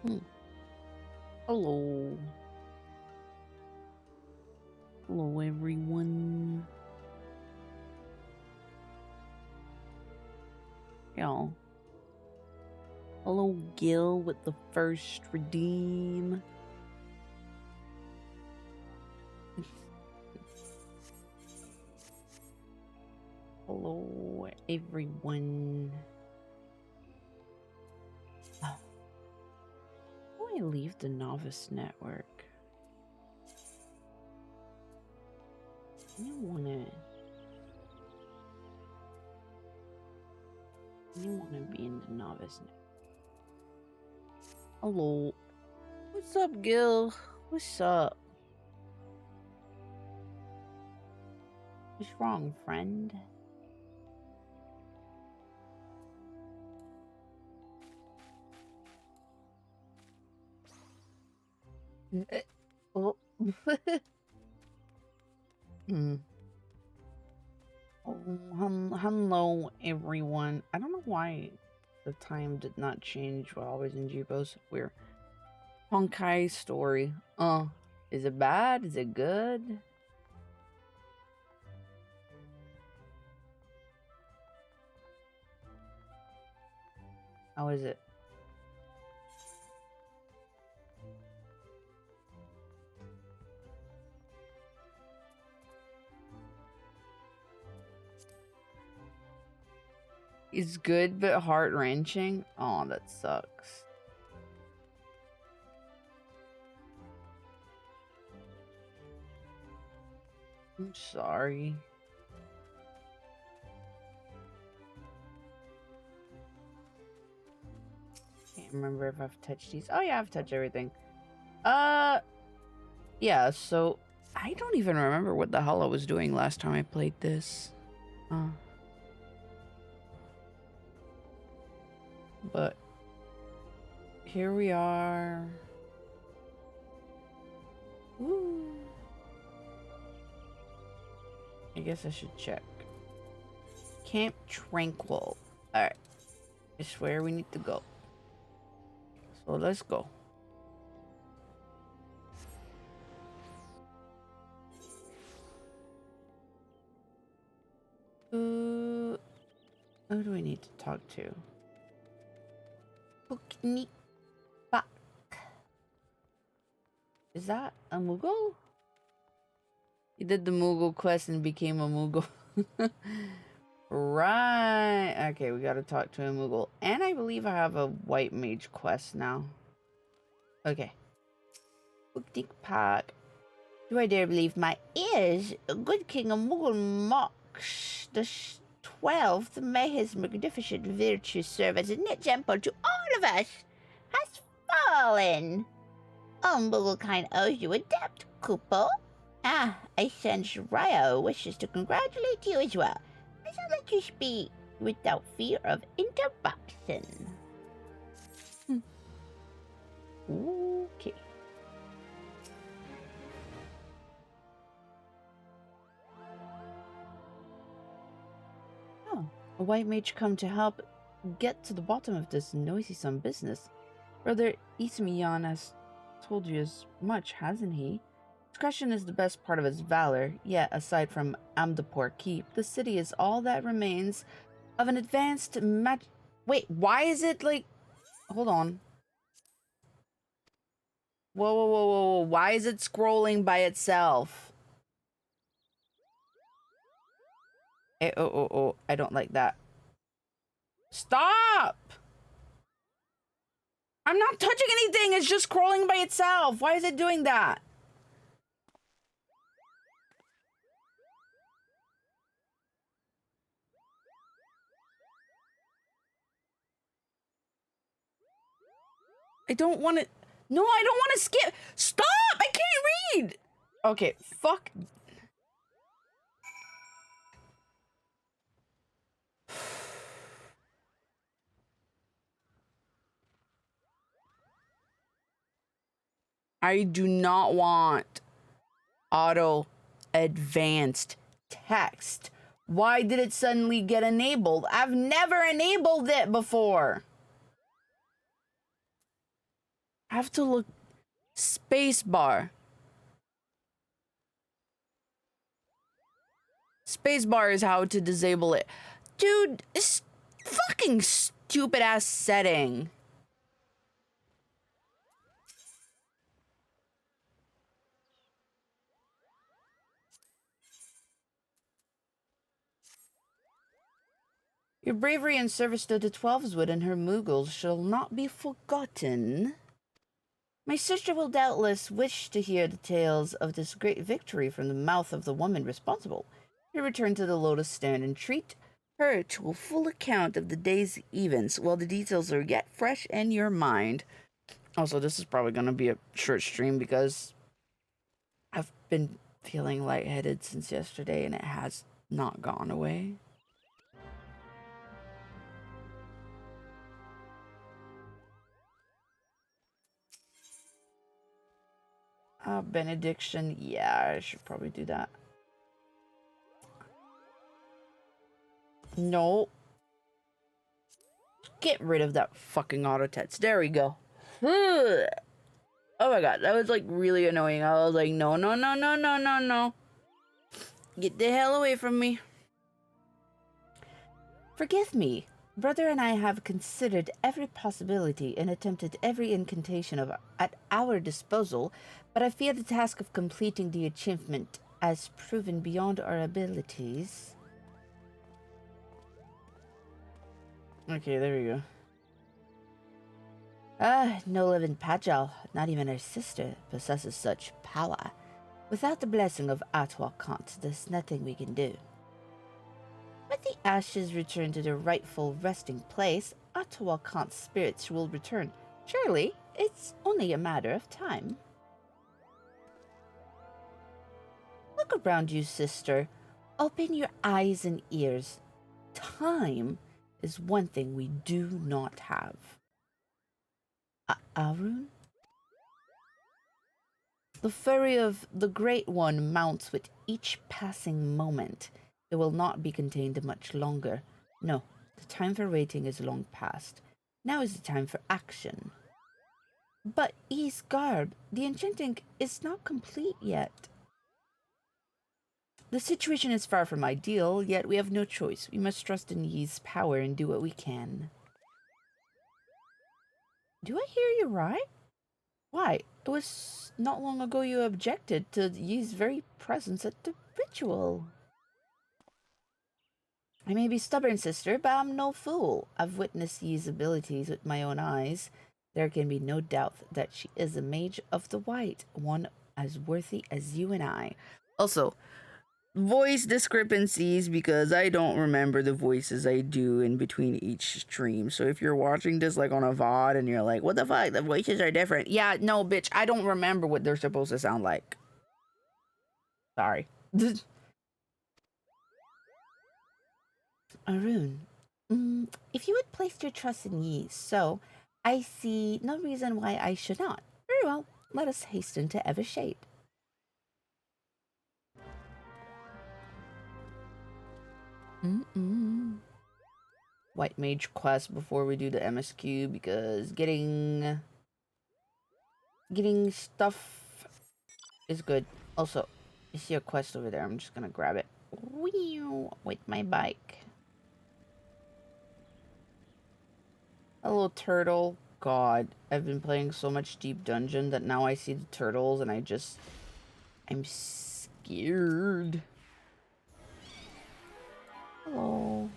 Hmm. Hello. Hello, everyone. Yeah. Hello, Gil, with the first redeem. Hello, everyone. How do I leave the novice network? I wanna be in the novice network. Hello. What's up, Gil? What's up? What's wrong, friend? Oh. Hello, everyone. I don't know why the time did not change while I was in Jibos. We're Honkai's story. Is it bad? Is it good? How is it? It's good, but heart-wrenching. Oh, that sucks. I'm sorry. Can't remember if I've touched these. Oh yeah, I've touched everything. Yeah, so I don't even remember what the hell I was doing last time I played this. But here we are. Woo. I guess I should check. Camp Tranquil. Alright. It's where we need to go. So let's go. Who do I need to talk to? Bak. Is that a Moogle? He did the Moogle quest and became a Moogle. Right. Okay, we gotta talk to a Moogle. And I believe I have a White Mage quest now. Okay. Booktik Park. Do I dare believe my ears? Good King of Moogle Mox the 12th, may his magnificent virtues serve as an example to all of us, has fallen. Kind owes you a debt, Kupo. I sense Ryo wishes to congratulate you as well. I shall let you speak without fear of interruption. Okay. Oh, a white mage come to help get to the bottom of this noisome business. Brother Ismiyan has told you as much, hasn't he? Discretion is the best part of his valor, yet aside from Amdapor Keep, the city is all that remains of an advanced Wait, why is it like... Hold on. Whoa, whoa, whoa, whoa, whoa. Why is it scrolling by itself? Oh, I don't like that. Stop! I'm not touching anything, it's just scrolling by itself. Why is it doing that? I don't want to... No, I don't want to skip. Stop! I can't read! Okay, fuck. I do not want auto advanced text. Why did it suddenly get enabled? I've never enabled it before. I have to look. Space bar. Space bar is how to disable it. Dude, this fucking stupid ass setting. Your bravery and service to the Twelveswood and her Moogles shall not be forgotten. My sister will doubtless wish to hear the tales of this great victory from the mouth of the woman responsible. To return to the Lotus Stand and treat her to a full account of the day's events while the details are yet fresh in your mind. Also, this is probably going to be a short stream because I've been feeling lightheaded since yesterday and it has not gone away. Benediction. Yeah, I should probably do that. No. Get rid of that fucking auto text. There we go. Oh my god, that was like really annoying. I was like, no, no, no, no, no, no, no. Get the hell away from me. Forgive me. Brother and I have considered every possibility and attempted every incantation at our disposal, but I fear the task of completing the achievement as proven beyond our abilities. Okay, there we go. No living Pajal, not even her sister, possesses such power. Without the blessing of Atwa Kant, there's nothing we can do. When the ashes return to their rightful resting place, Atwa Kant's spirits will return. Surely, it's only a matter of time. Look around you, sister. Open your eyes and ears. Time is one thing we do not have. Arun? The fury of the Great One mounts with each passing moment. It will not be contained much longer. No, the time for waiting is long past. Now is the time for action. But E's garb, the enchanting is not complete yet. The situation is far from ideal, yet we have no choice. We must trust in Yi's power and do what we can. Do I hear you right? Why, it was not long ago you objected to Yi's very presence at the ritual. I may be stubborn, sister, but I'm no fool. I've witnessed Yi's abilities with my own eyes. There can be no doubt that she is a mage of the white, one as worthy as you and I. Also, voice discrepancies because I don't remember the voices I do in between each stream. So if you're watching this like on a VOD and you're like, what the fuck, the voices are different. Yeah, no, bitch, I don't remember what they're supposed to sound like. Sorry. Arun, if you had placed your trust in Yi, so I see no reason why I should not. Very well, let us hasten to Evershade. White Mage quest before we do the MSQ because getting stuff is good. Also, I see a quest over there. I'm just gonna grab it. With my bike. Hello, turtle. God, I've been playing so much Deep Dungeon that now I see the turtles and I'm scared. Hello.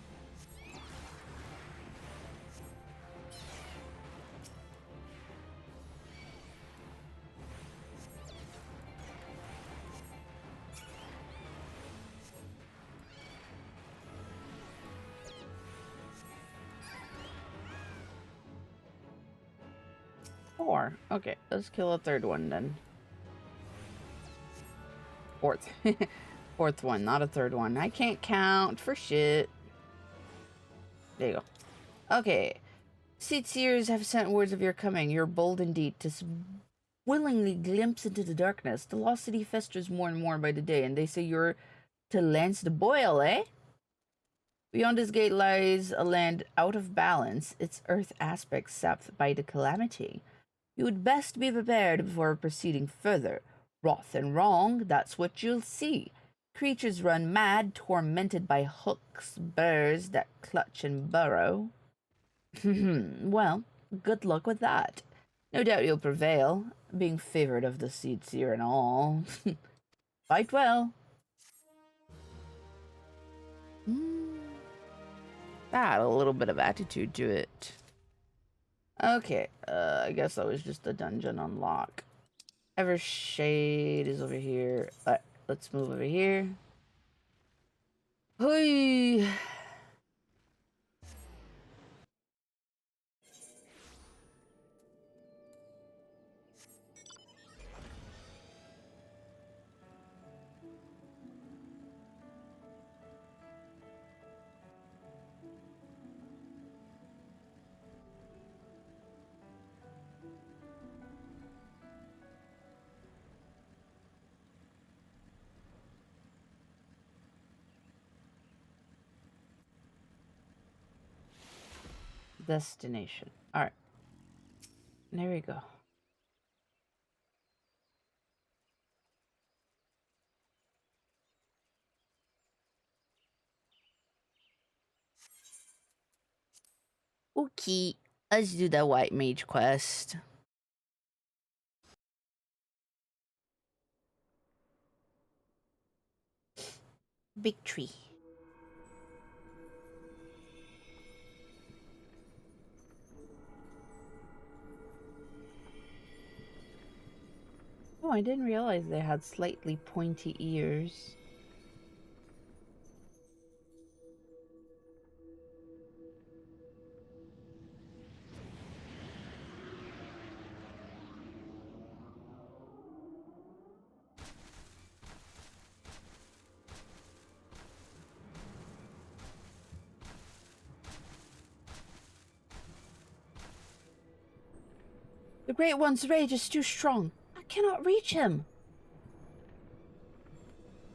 Four. Okay, let's kill a third one then. Fourth. Fourth one, not a third one. I can't count for shit. There you go. Okay. Seers have sent words of your coming. You're bold indeed to willingly glimpse into the darkness. The lost city festers more and more by the day, and they say you're to lance the boil, eh? Beyond this gate lies a land out of balance, its earth aspect sapped by the calamity. You'd best be prepared before proceeding further. Wrath and wrong, that's what you'll see. Creatures run mad, tormented by hooks, burrs that clutch and burrow. Well, good luck with that. No doubt you'll prevail, being favored of the seed seer and all. Fight well. That had a little bit of attitude to it. Okay, I guess that was just a dungeon unlock. Evershade is over here. Let's move over here. Hoi! Destination. Alright. There we go. Okay, let's do the white mage quest. Big tree. Oh, I didn't realize they had slightly pointy ears. The Great One's rage is too strong. I cannot reach him.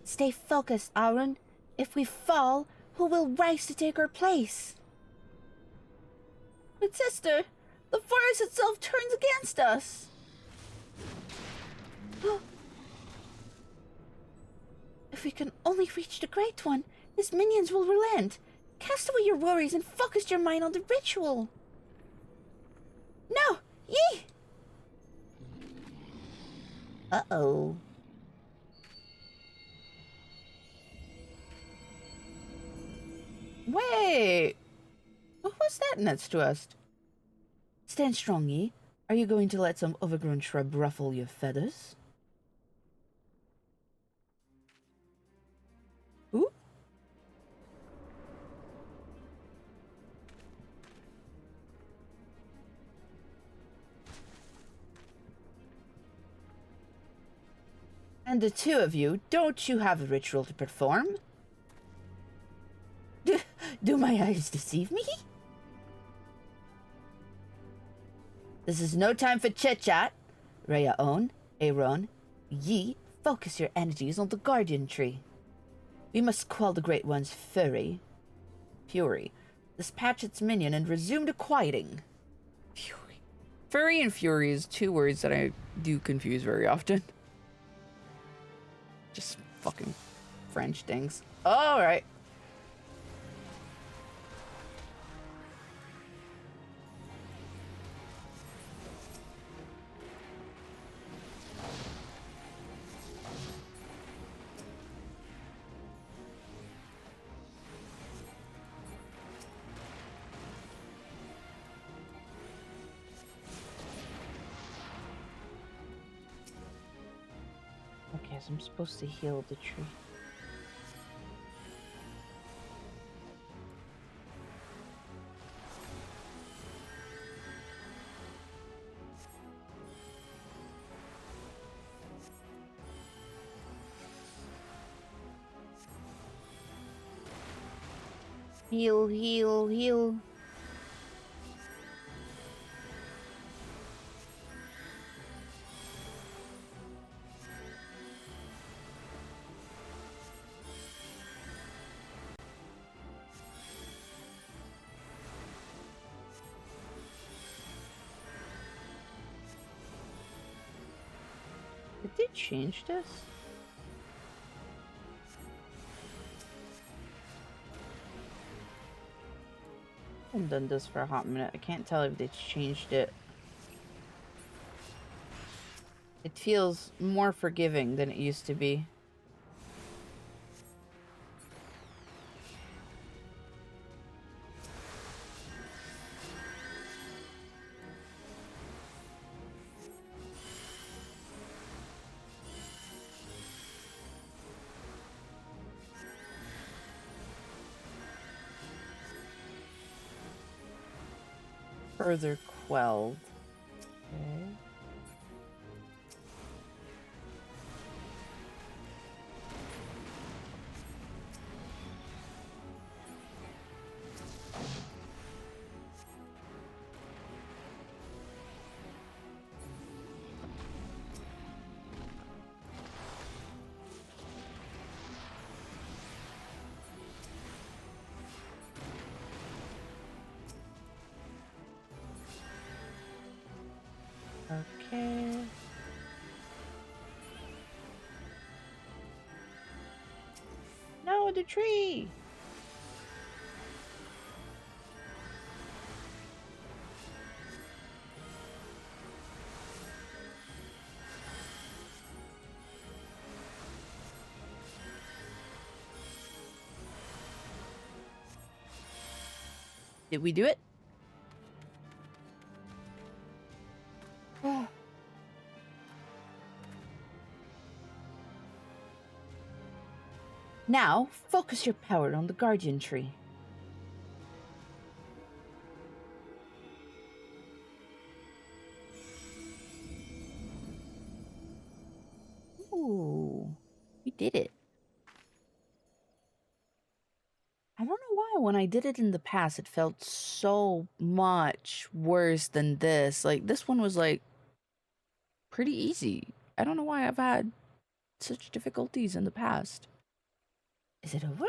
Stay focused, Aaron. If we fall, who will rise to take our place? But sister, the forest itself turns against us. If we can only reach the Great One, his minions will relent. Cast away your worries and focus your mind on the ritual. No! Yee! Uh-oh. Wait! What was that next to us? Stand strong, Yi. Are you going to let some overgrown shrub ruffle your feathers? Ooh? And the two of you, don't you have a ritual to perform? Do my eyes deceive me? This is no time for chit-chat. Rhea-On, Aaron, Yi, focus your energies on the Guardian Tree. We must quell the Great One's fury. Dispatch its minion and resume the quieting. Fury. Fury and fury is two words that I do confuse very often. Just fucking French things. Alright. Okay, so I'm supposed to heal the tree. Heal, heal, heal. Did they change this? I haven't done this for a hot minute. I can't tell if they changed it. It feels more forgiving than it used to be. Further quelled. Okay. Okay. No, the tree! Did we do it? Now, focus your power on the guardian tree. Ooh, we did it. I don't know why when I did it in the past, it felt so much worse than this. Like, this one was, like, pretty easy. I don't know why I've had such difficulties in the past. Is it over?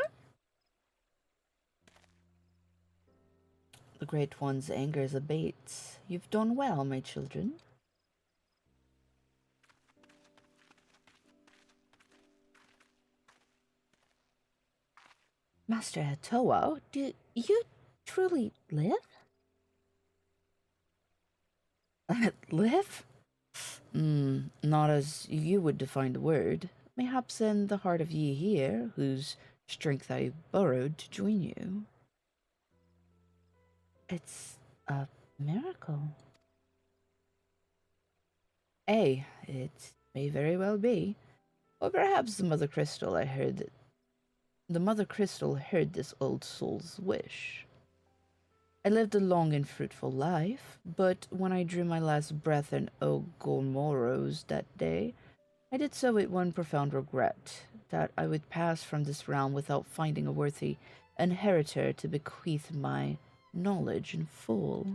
The Great One's anger abates. You've done well, my children. Master Hatoa, do you truly live? Live? Not as you would define the word. Mayhaps in the heart of ye here, whose strength I borrowed to join you. It's a miracle. It may very well be. Or perhaps the Mother Crystal heard this old soul's wish. I lived a long and fruitful life, but when I drew my last breath in Ogormoros that day, I did so with one profound regret, that I would pass from this realm without finding a worthy inheritor to bequeath my knowledge in full.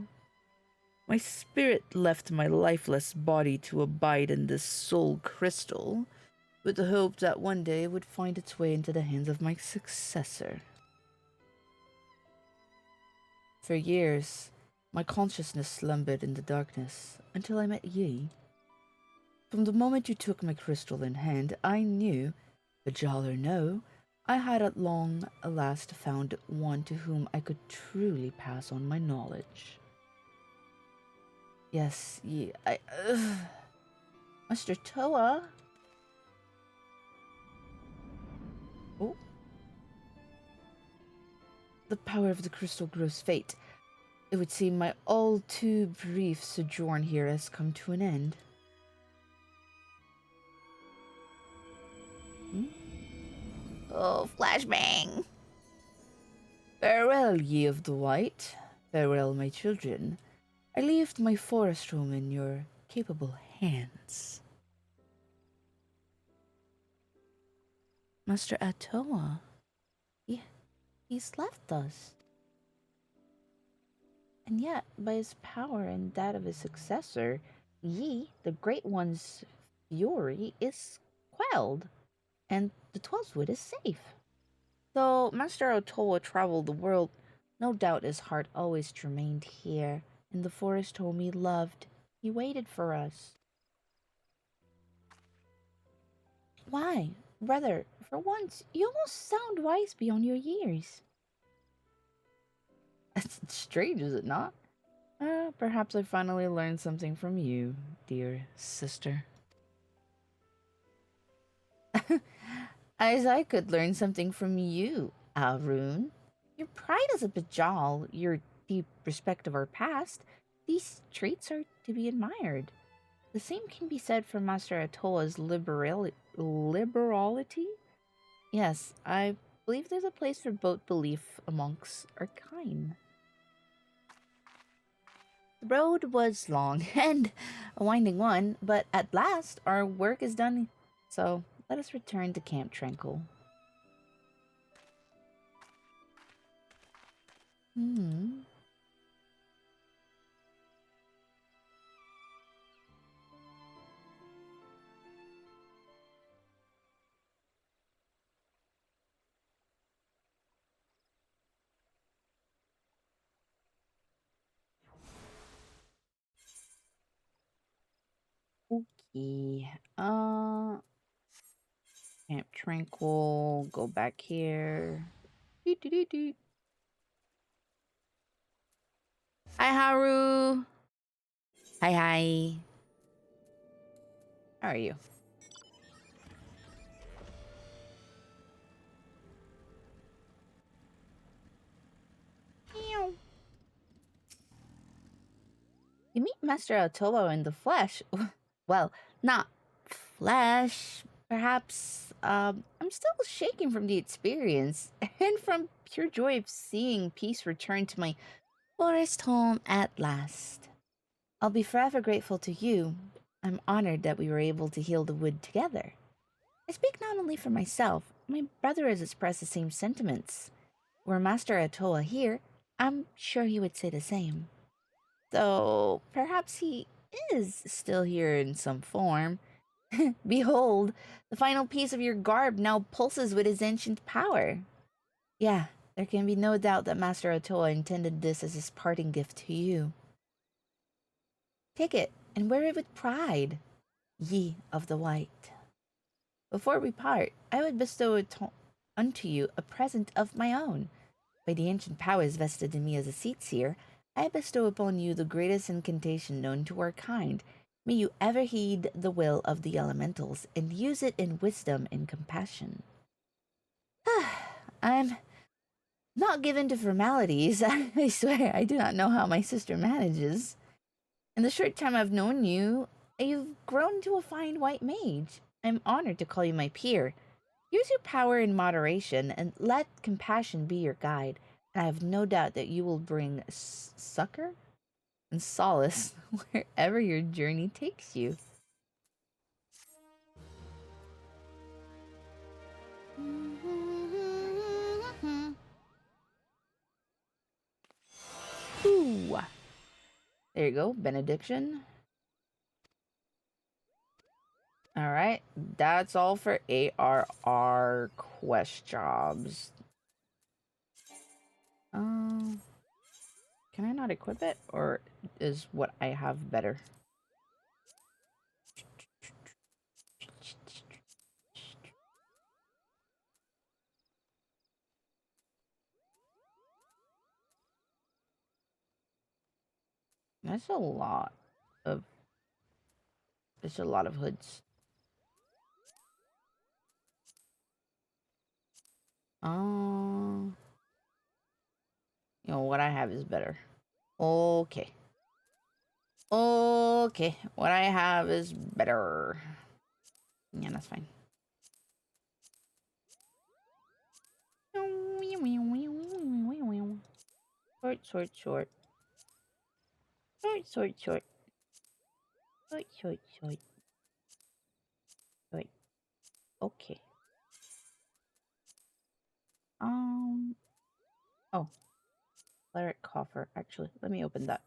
My spirit left my lifeless body to abide in this soul crystal, with the hope that one day it would find its way into the hands of my successor. For years, my consciousness slumbered in the darkness until I met ye. From the moment you took my crystal in hand, I knew, Bajal or no, I had at long last found one to whom I could truly pass on my knowledge. Yes, ye, Master Toa? Oh. The power of the crystal grows fate. It would seem my all too brief sojourn here has come to an end. Oh, flashbang! Farewell, ye of the white. Farewell, my children. I leave my forest home in your capable hands. Master Atoa, he's left us. And yet, by his power and that of his successor, ye, the Great One's fury, is quelled, and the Twelvewood is safe. Though Master Otoa traveled the world, no doubt his heart always remained here, in the forest home he loved. He waited for us. Why, brother, for once, you almost sound wise beyond your years. That's strange, is it not? Perhaps I finally learned something from you, dear sister. As I could learn something from you, Arun. Your pride as a Bajal, your deep respect of our past, these traits are to be admired. The same can be said for Master Atoa's liberality. Yes, I believe there's a place for both belief amongst our kind. The road was long and a winding one, but at last our work is done, so let us return to Camp Tranquil. Hmm. Okay. Camp Tranquil. Go back here. Doot, doot, doot, doot. Hi, Haru. Hi, hi. How are you? Meow. You meet Master Otolo in the flesh. Well, not flesh, perhaps. I'm still shaking from the experience and from pure joy of seeing peace return to my forest home at last. I'll be forever grateful to you. I'm honored that we were able to heal the wood together. I speak not only for myself, my brother has expressed the same sentiments. Were Master Atoa here, I'm sure he would say the same. Though perhaps he is still here in some form. Behold, the final piece of your garb now pulses with his ancient power. Yeah, there can be no doubt that Master Atoa intended this as his parting gift to you. Take it and wear it with pride, ye of the white. Before we part, I would bestow unto you a present of my own. By the ancient powers vested in me as a seat seer, I bestow upon you the greatest incantation known to our kind. May you ever heed the will of the elementals and use it in wisdom and compassion. I'm not given to formalities. I swear, I do not know how my sister manages. In the short time I've known you, you've grown into a fine white mage. I'm honored to call you my peer. Use your power in moderation and let compassion be your guide. And I have no doubt that you will bring succor and solace wherever your journey takes you. Ooh. There you go, benediction. All right, that's all for ARR quest jobs. Can I not equip it, or is what I have better? That's a lot of. It's a lot of hoods. You know what I have is better. Okay. Okay, what I have is better. Yeah, that's fine. Short, short, short. Short, short, short. Short, short, short. Short. Okay. Oh. Cleric coffer. Actually, let me open that.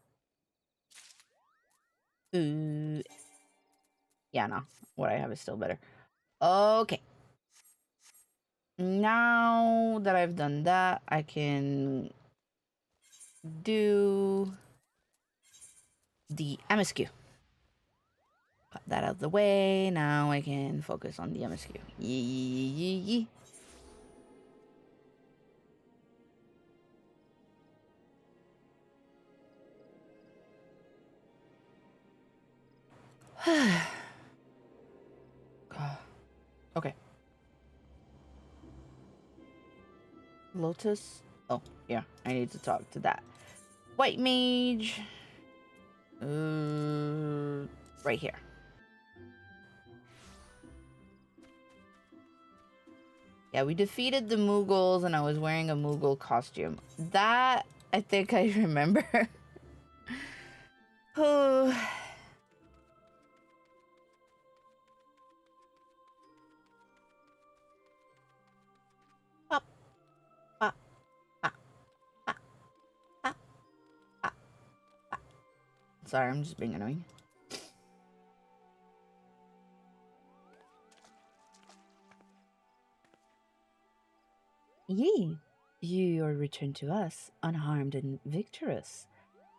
Yeah, no. What I have is still better. Okay. Now that I've done that, I can do the MSQ. Cut that out of the way. Now I can focus on the MSQ. Yee. Okay. Lotus. Oh, yeah. I need to talk to that. White mage. Right here. Yeah, we defeated the Mughals and I was wearing a Mughal costume. That, I think I remember. Oh. Up, up, up, up, up, up, up. Sorry, I'm just being annoying. Ye, you are returned to us, unharmed and victorious.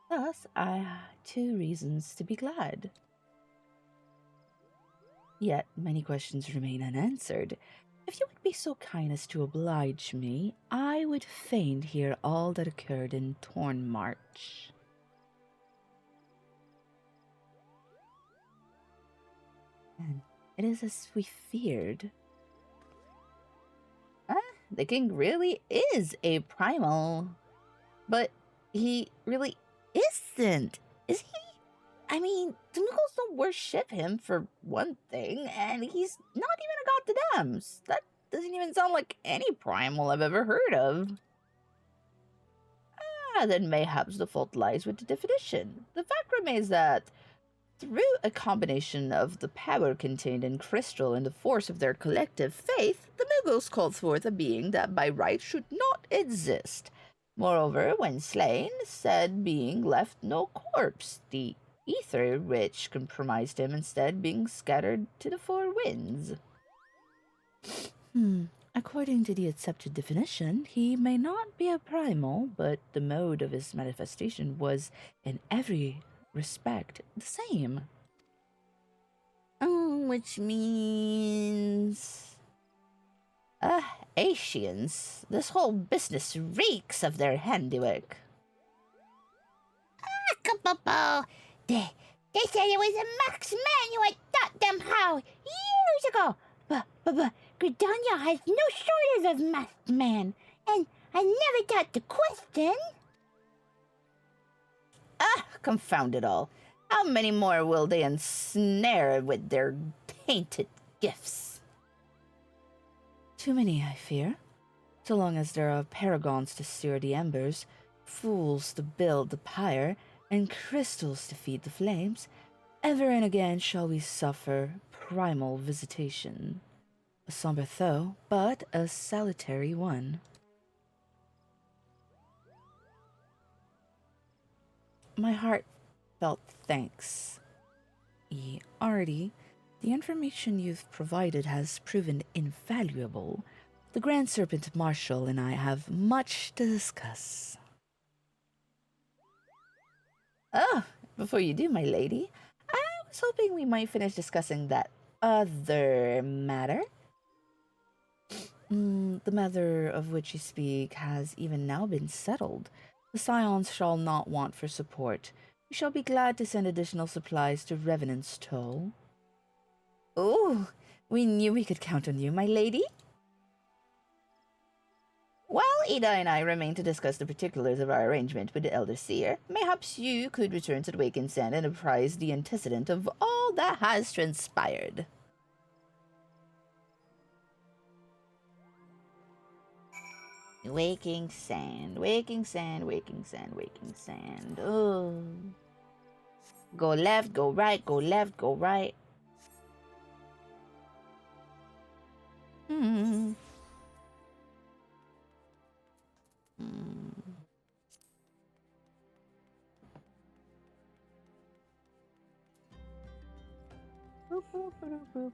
Thus, I have 2 reasons to be glad. Yet, many questions remain unanswered. If you would be so kind as to oblige me, I would fain hear all that occurred in Torn March. And it is as we feared. The king really is a primal. But he really isn't, is he? I mean, the Mughals don't worship him for one thing, and he's not even a god to them. That doesn't even sound like any primal I've ever heard of. Then mayhaps the fault lies with the definition. The fact remains that through a combination of the power contained in crystal and the force of their collective faith, the Mughals called forth a being that by right should not exist. Moreover, when slain, said being left no corpse, the ether which comprised him instead being scattered to the 4 winds. According to the accepted definition, he may not be a primal, but the mode of his manifestation was in every respect the same. Which means... Asians. This whole business reeks of their handiwork. They said it was a Max man who had taught them how years ago. But Gridania has no shortage of masked man, and I never thought to question. Confound it all. How many more will they ensnare with their tainted gifts? Too many, I fear. So long as there are paragons to stir the embers, fools to build the pyre, and crystals to feed the flames, ever and again shall we suffer primal visitation. A somber though, but a salutary one. My heart felt thanks. Artie, the information you've provided has proven invaluable. The Grand Serpent Marshal and I have much to discuss. Oh, before you do, my lady, I was hoping we might finish discussing that other matter. The matter of which you speak has even now been settled. The Scions shall not want for support. We shall be glad to send additional supplies to Revenant's Toll. Oh, we knew we could count on you, my lady. While Ada and I remain to discuss the particulars of our arrangement with the Elder Seer, mayhaps you could return to the Waking Sand and apprise the antecedent of all that has transpired. Waking Sand, Waking Sand, Waking Sand, Waking Sand. Oh. Go left, go right, go left, go right. Hmm. Boop, boop, boop, boop.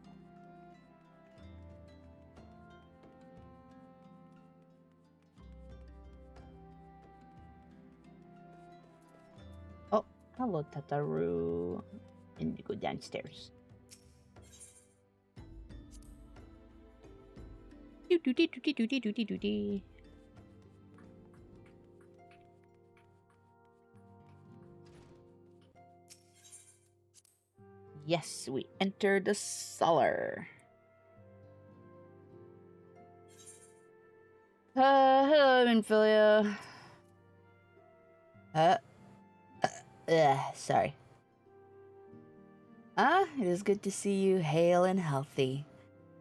Oh, hello, Tataru. And we go downstairs. Yes, we enter the cellar. Hello, Minfilia. Sorry. It is good to see you hale and healthy.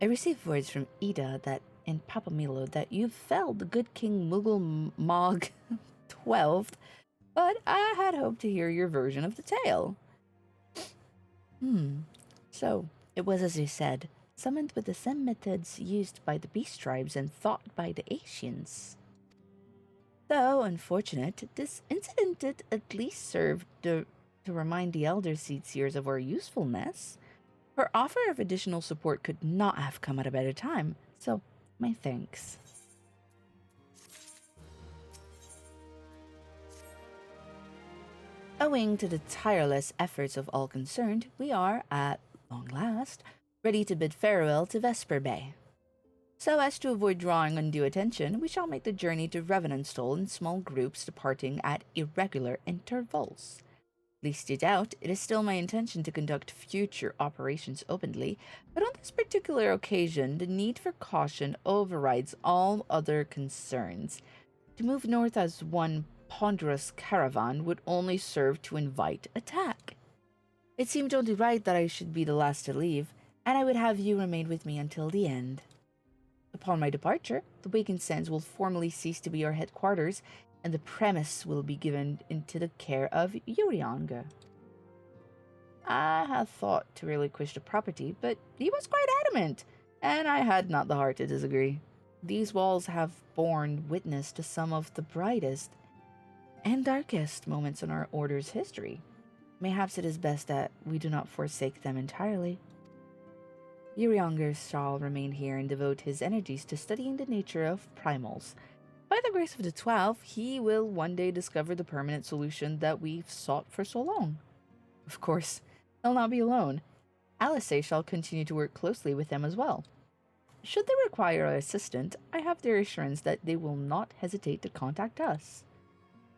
I received words from Ida that in Papamilo that you felled the good King Mughal Mog 12th, but I had hoped to hear your version of the tale. So, it was as you said, summoned with the same methods used by the beast tribes and thought by the Asians. Though unfortunate, this incident did at least serve to remind the elder seedseers of our usefulness. Her offer of additional support could not have come at a better time, so my thanks. Owing to the tireless efforts of all concerned, we are, at long last, ready to bid farewell to Vesper Bay. So as to avoid drawing undue attention, we shall make the journey to Revenantstall in small groups departing at irregular intervals. Least you doubt, it is still my intention to conduct future operations openly, but on this particular occasion, the need for caution overrides all other concerns. To move north as one ponderous caravan would only serve to invite attack. It seemed only right that I should be the last to leave, and I would have you remain with me until the end. Upon my departure, the Wakened Sands will formally cease to be our headquarters, and the premise will be given into the care of Urianga. I had thought to relinquish the property, but he was quite adamant, and I had not the heart to disagree. These walls have borne witness to some of the brightest and darkest moments in our order's history. Mayhaps it is best that we do not forsake them entirely. Urianger shall remain here and devote his energies to studying the nature of primals. By the grace of the 12, he will one day discover the permanent solution that we've sought for so long. Of course, he'll not be alone. Alice shall continue to work closely with them as well. Should they require our assistance, I have their assurance that they will not hesitate to contact us.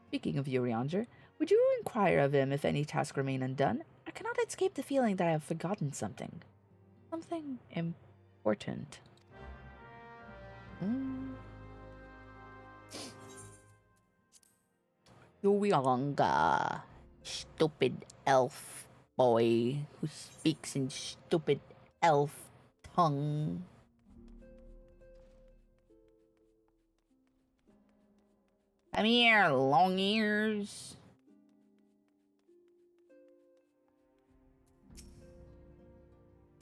Speaking of Urianger, would you inquire of him if any tasks remain undone? I cannot escape the feeling that I have forgotten something. Something important. Urianga, stupid elf boy who speaks in stupid elf tongue. Come here, long ears.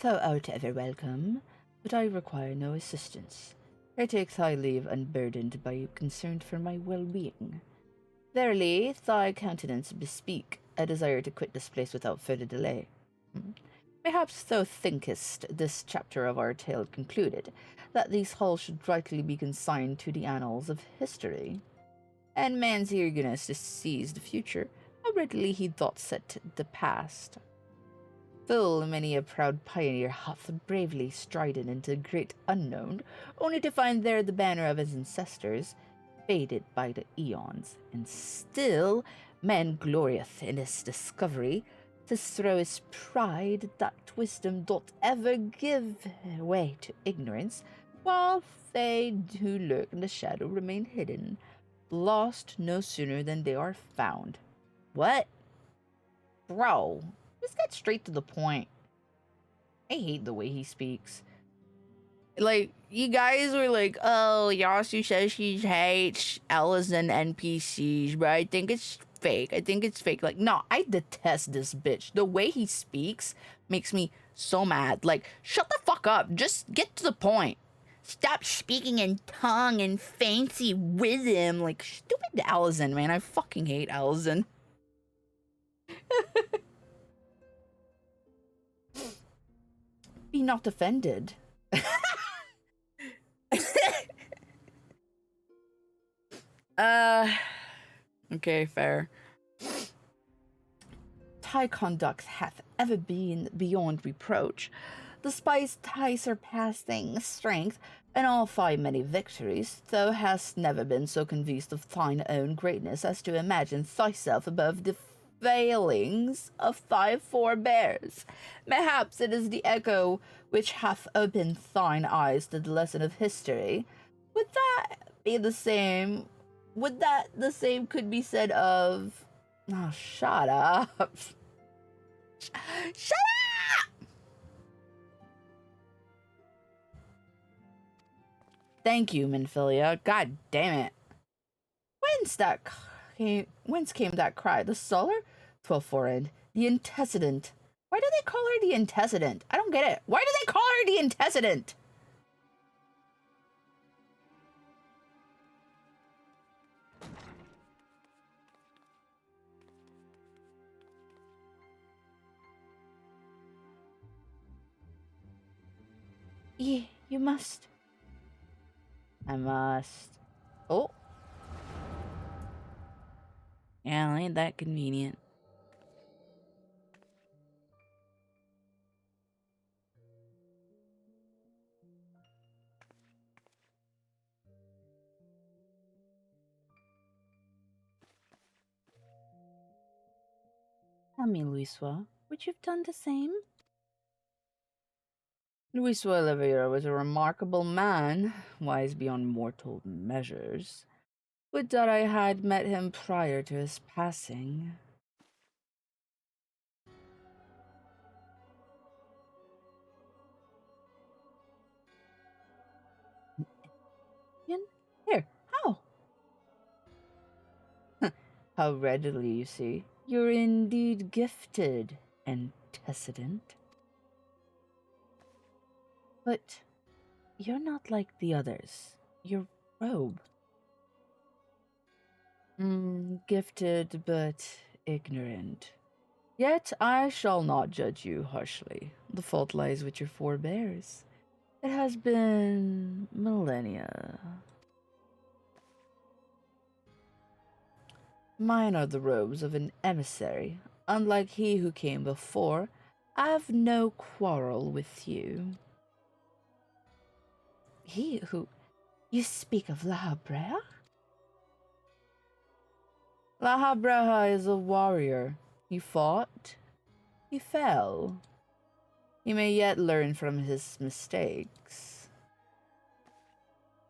Thou art ever welcome, but I require no assistance. I take thy leave unburdened by concern for my well-being. Verily, thy countenance bespeak a desire to quit this place without further delay. Perhaps thou thinkest, this chapter of our tale concluded, that these halls should rightly be consigned to the annals of history. And man's eagerness to seize the future, how readily he doth set the past. Full many a proud pioneer hath bravely stridden into the great unknown, only to find there the banner of his ancestors, faded by the eons, and still man glorieth in his discovery, to throw his pride that wisdom doth ever give way to ignorance, while they who lurk in the shadow remain hidden, lost no sooner than they are found. What? Bro, just get straight to the point. I hate the way he speaks. Like, you guys were like, oh, Yasu says she hates Alice and NPCs, but I think it's fake. I think it's fake. Like, no, I detest this bitch. The way he speaks makes me so mad. Like, shut the fuck up. Just get to the point. Stop speaking in tongue and fancy rhythm. Like, stupid Allison, man. I fucking hate Allison. Be not offended. Okay, fair. Thy conduct hath ever been beyond reproach. Despite thy surpassing strength, In all thy many victories, thou hast never been so convinced of thine own greatness as to imagine thyself above the failings of thy forebears. Mayhaps it is the echo which hath opened thine eyes to the lesson of history. Would that be the same? Would that the same could be said of... Oh, shut up. Shut up! Thank you, Minfilia. God damn it. Whence came that cry? The solar? 12 forend. The antecedent. Why do they call her the antecedent? I don't get it. Why do they call her the antecedent? You must. I must. Oh. Yeah, ain't that convenient. Tell me, Luiswa, would you have done the same? Luiswa Oliveira was a remarkable man, wise beyond mortal measures. Would that I had met him prior to his passing. Here, how? How readily, you see. You're indeed gifted, antecedent. But you're not like the others. Your robe. Gifted but ignorant. Yet I shall not judge you harshly. The fault lies with your forebears. It has been millennia. Mine are the robes of an emissary. Unlike he who came before, I've no quarrel with you. He who... You speak of La Habrea? La Habrea is a warrior. He fought. He fell. He may yet learn from his mistakes.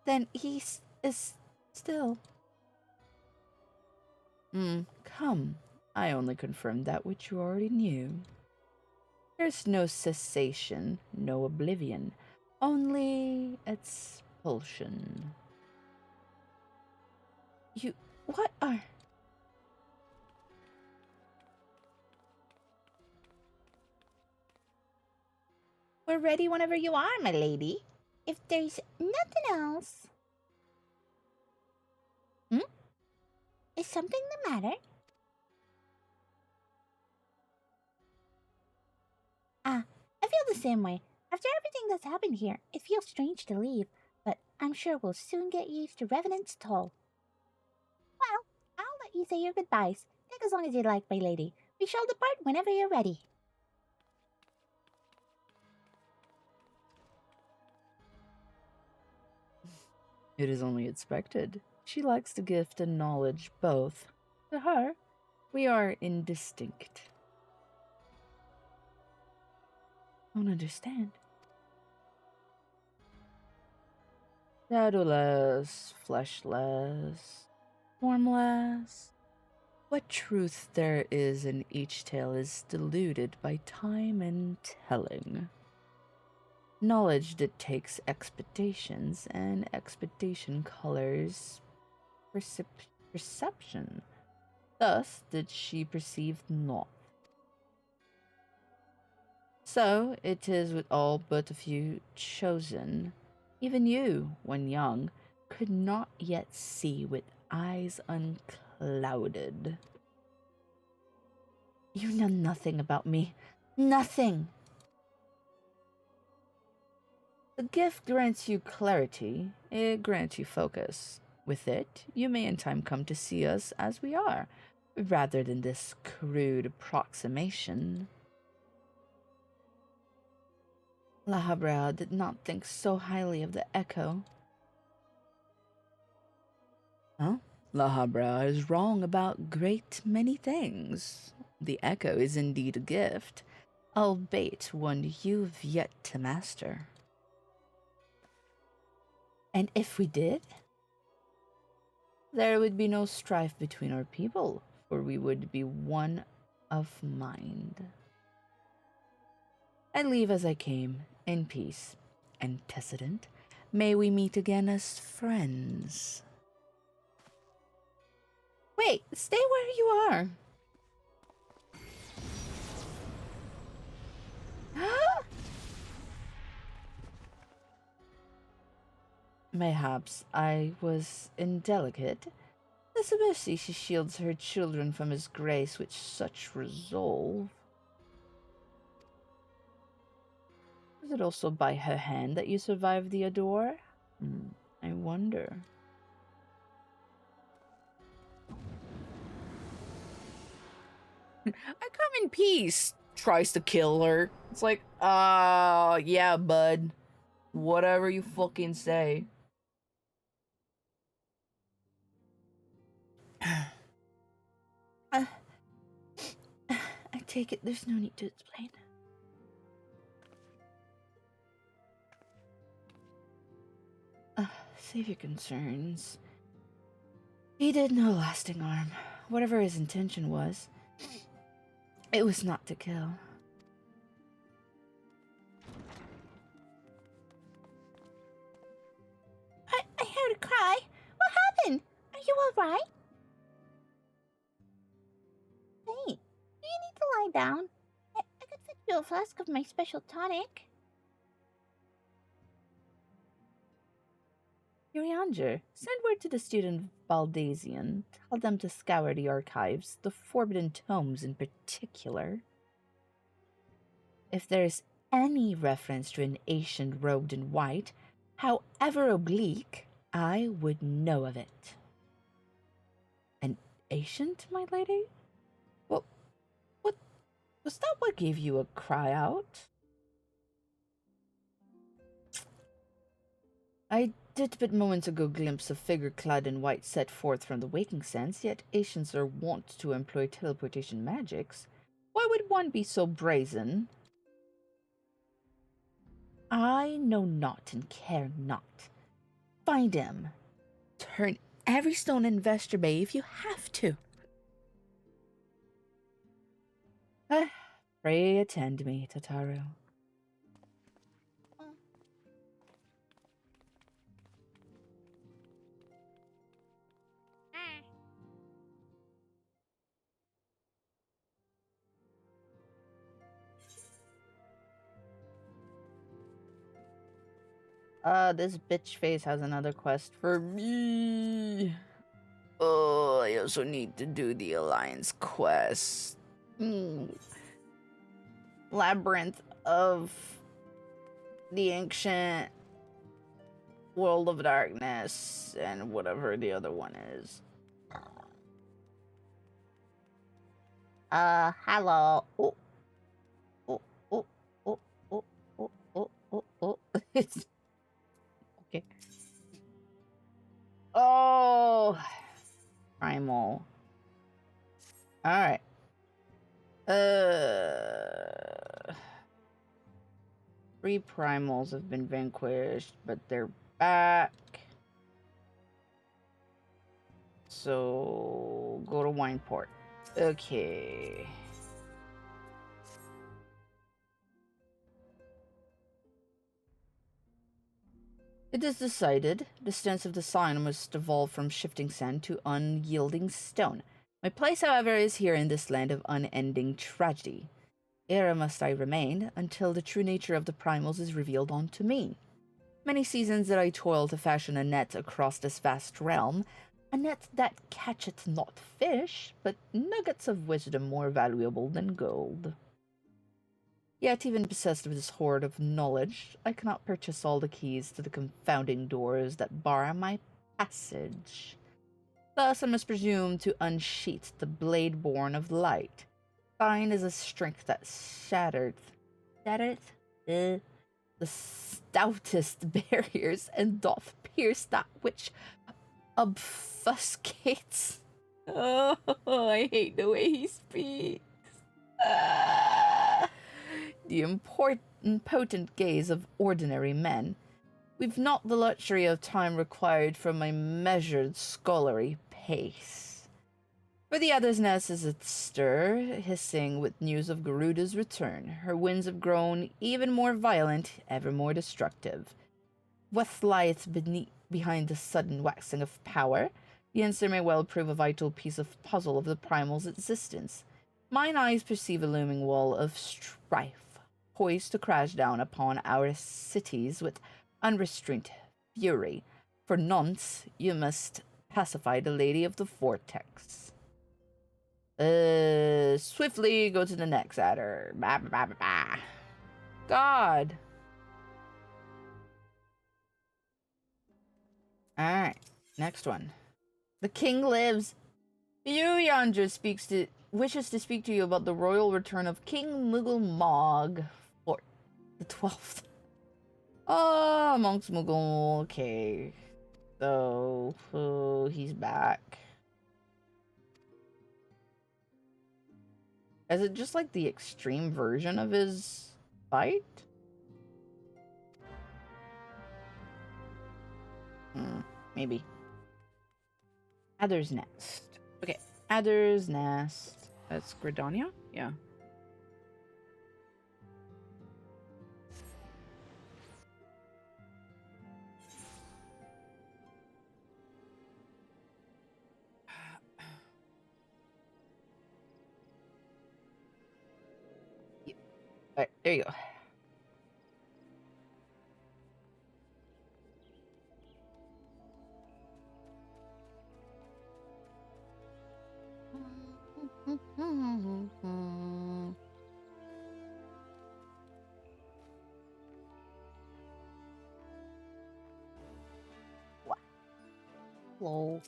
Then he is still... Come. I only confirmed that which you already knew. There's no cessation, no oblivion, only expulsion. What are... We're ready whenever you are, my lady. If there's nothing else... Is something the matter? I feel the same way. After everything that's happened here, it feels strange to leave, but I'm sure we'll soon get used to Revenant's toll. Well, I'll let you say your goodbyes. Take as long as you like, my lady. We shall depart whenever you're ready. It is only expected. She likes the gift and knowledge both. To her, we are indistinct. I don't understand. Shadowless, fleshless, formless. What truth there is in each tale is diluted by time and telling. Knowledge dictates expectations, and expectation colors perception. Thus did she perceive naught. So it is with all but a few chosen. Even you, when young, could not yet see with eyes unclouded. You know nothing about me. Nothing! The gift grants you clarity, it grants you focus. With it, you may in time come to see us as we are, rather than this crude approximation. Lahabra did not think so highly of the echo. Well, Lahabra is wrong about great many things. The echo is indeed a gift, albeit one you've yet to master. And if we did, there would be no strife between our people, for we would be one of mind. I leave as I came, in peace. Antecedent, may we meet again as friends. Wait, stay where you are. Mayhaps I was indelicate. Elizabeth, she shields her children from his grace with such resolve. Is it also by her hand that you survived the Adore? I wonder. I come in peace. Tries to kill her. It's like, yeah, bud. Whatever you fucking say. I take it there's no need to explain. Save your concerns. He did no lasting harm. Whatever his intention was, it was not to kill. I heard a cry. What happened? Are you alright? Hey, do you need to lie down? I could fetch you a flask of my special tonic. Urianger, send word to the student Baldasian. Tell them to scour the archives, the forbidden tomes in particular. If there is any reference to an ancient robed in white, however oblique, I would know of it. An ancient, my lady? What was that what gave you a cry out? I did but moments ago glimpse a figure clad in white set forth from the waking sense, yet ancients are wont to employ teleportation magics. Why would one be so brazen? I know not and care not. Find him. Turn every stone in Vestre Bay if you have to. Pray attend me, Tataru. This bitch face has another quest for me. Oh, I also need to do the Alliance quest. Labyrinth of the Ancient World of Darkness and whatever the other one is. Hello. Oh. It's okay. Oh, primal. All right. 3 primals have been vanquished, but they're back. So go to Wineport. Okay. It is decided. The stance of the sign must evolve from shifting sand to unyielding stone. My place, however, is here in this land of unending tragedy. Here must I remain until the true nature of the primals is revealed unto me. Many seasons did I toil to fashion a net across this vast realm, a net that catcheth not fish, but nuggets of wisdom more valuable than gold. Yet, even possessed of this hoard of knowledge, I cannot purchase all the keys to the confounding doors that bar my passage. Thus I must presume to unsheath the blade born of light. Thine is a strength that shattereth. the stoutest barriers and doth pierce that which obfuscates. Oh, I hate the way he speaks. The impotent gaze of ordinary men. We've not the luxury of time required for my measured scholarly pace. For the other's nest is astir, hissing with news of Garuda's return. Her winds have grown even more violent, ever more destructive. What lieth behind the sudden waxing of power? The answer may well prove a vital piece of puzzle of the primal's existence. Mine eyes perceive a looming wall of strife, poised to crash down upon our cities with unrestrained fury. For nonce, you must pacify the Lady of the Vortex. Swiftly go to the next adder. Bah, bah, bah, bah, bah. God. Alright, next one. The king lives. You yonder wishes to speak to you about the royal return of King Moogle Mog for the 12th. Oh, Monk's Moogle. Okay. So, he's back. Is it just like the extreme version of his fight? Maybe. Adder's Nest. Okay, Adder's Nest. That's Gridania? Yeah. Alright, there you go. Hello.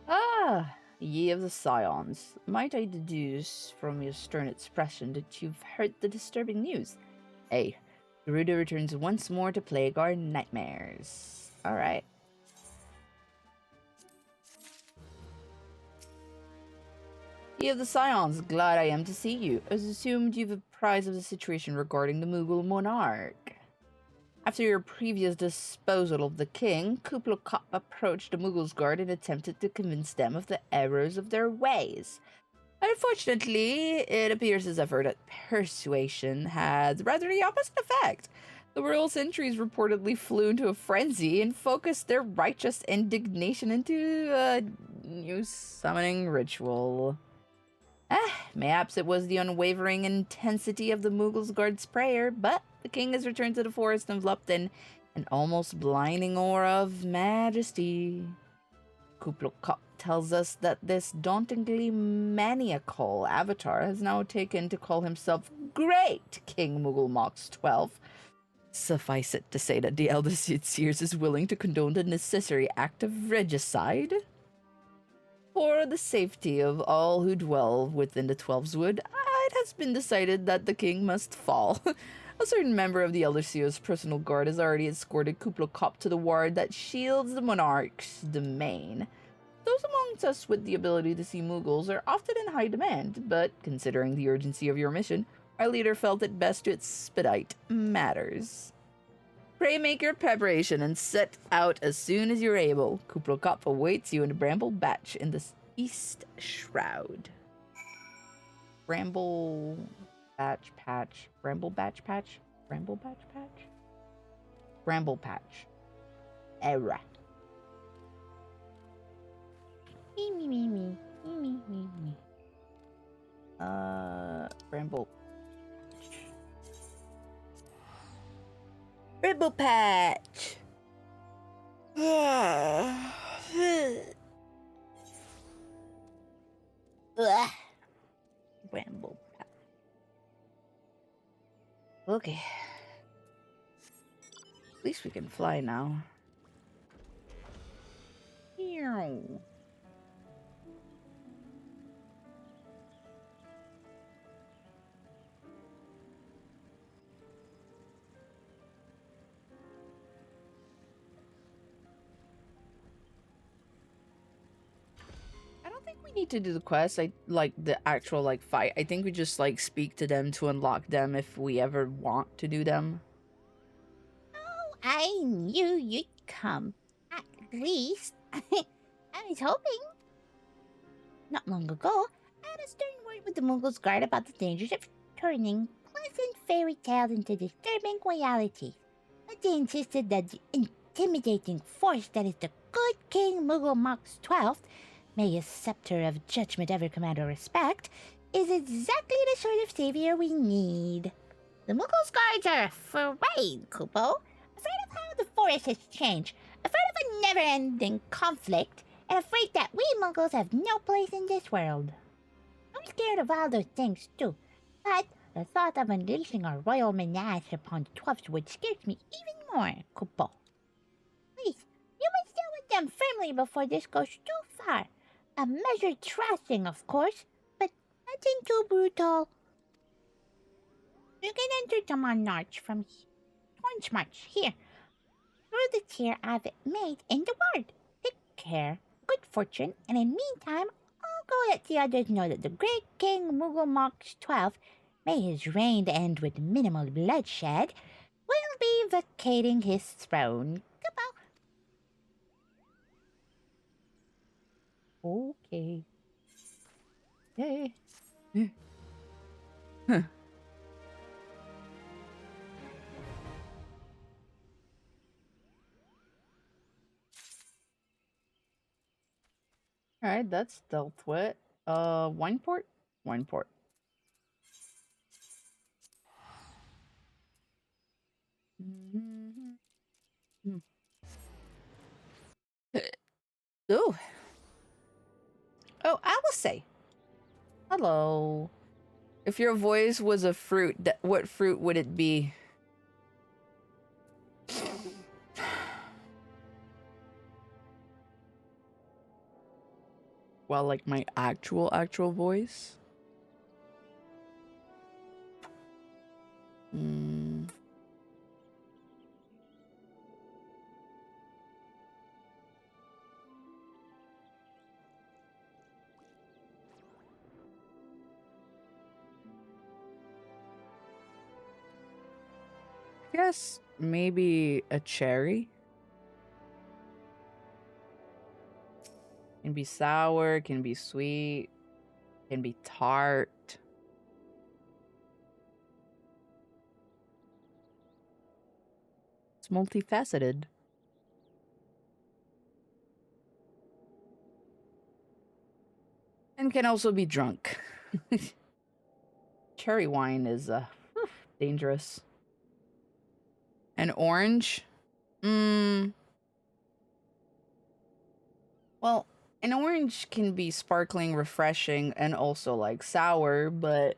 Ah, ye of the Scions. Might I deduce from your stern expression that you've heard the disturbing news? Hey, Garuda returns once more to plague our nightmares. Alright. Ye of the Scions, glad I am to see you. As assumed, you've apprised of the situation regarding the Mughal monarch. After your previous disposal of the king, Kublai approached the Mughals' guard and attempted to convince them of the errors of their ways. Unfortunately, it appears his effort at persuasion had rather the opposite effect. The royal sentries reportedly flew into a frenzy and focused their righteous indignation into a new summoning ritual. Mayhaps it was the unwavering intensity of the Mughals' guard's prayer, but the king has returned to the forest enveloped in an almost blinding aura of majesty. Kublai tells us that this dauntingly maniacal avatar has now taken to call himself Great King Moogle Mox 12. Suffice it to say that the Elder Seers is willing to condone the necessary act of regicide. For the safety of all who dwell within the 12's Wood, it has been decided that the king must fall. A certain member of the Elder Seer's personal guard has already escorted Kublai to the ward that shields the monarch's domain. Those amongst us with the ability to see Mughals are often in high demand, but considering the urgency of your mission, our leader felt it best to expedite matters. Pray make your preparation and set out as soon as you're able. Kublai awaits you in the Bramble Batch in the East Shroud. Bramble Batch Patch. Bramble Batch Patch? Bramble Batch Patch? Bramble Patch. Era. Me. Bramble. Bramble Patch. Bramble Patch. Okay. At least we can fly now. need to do the quest. I like the actual like fight. I think we just like speak to them to unlock them if we ever want to do them. Oh, I knew you'd come. At least, I was hoping. Not long ago, I had a stern word with the Mughals guard about the dangers of turning pleasant fairy tales into disturbing reality. But they insisted that the intimidating force that is the good King Mughal Mox XII, may his scepter of judgment ever command our respect, is exactly the sort of savior we need. The Mughals guards are afraid, Kupo. Afraid of how the forest has changed. Afraid of a never-ending conflict. And afraid that we Muggles have no place in this world. I'm scared of all those things too, but the thought of unleashing our royal menage upon the Twelfthwood scares me even more, Kupo. Please, you must deal with them firmly before this goes too far. A measured thrashing, of course, but nothing too brutal. You can enter Taman March from Orange March here, through the tier I've made in the ward. Take care, good fortune, and in meantime, I'll go let the others know that the great King Mughal Mox XII, may his reign end with minimal bloodshed, will be vacating his throne. Goodbye. Okay. Yay. Huh. All right, that's dealt with. Wine port? Wine port. Oh. Oh, I will say. Hello. If your voice was a fruit, what fruit would it be? Well, like my actual voice? Hmm. I guess maybe a cherry. Can be sour, can be sweet, can be tart. It's multifaceted. And can also be drunk. Cherry wine is dangerous. An orange? Well, an orange can be sparkling, refreshing, and also like sour, but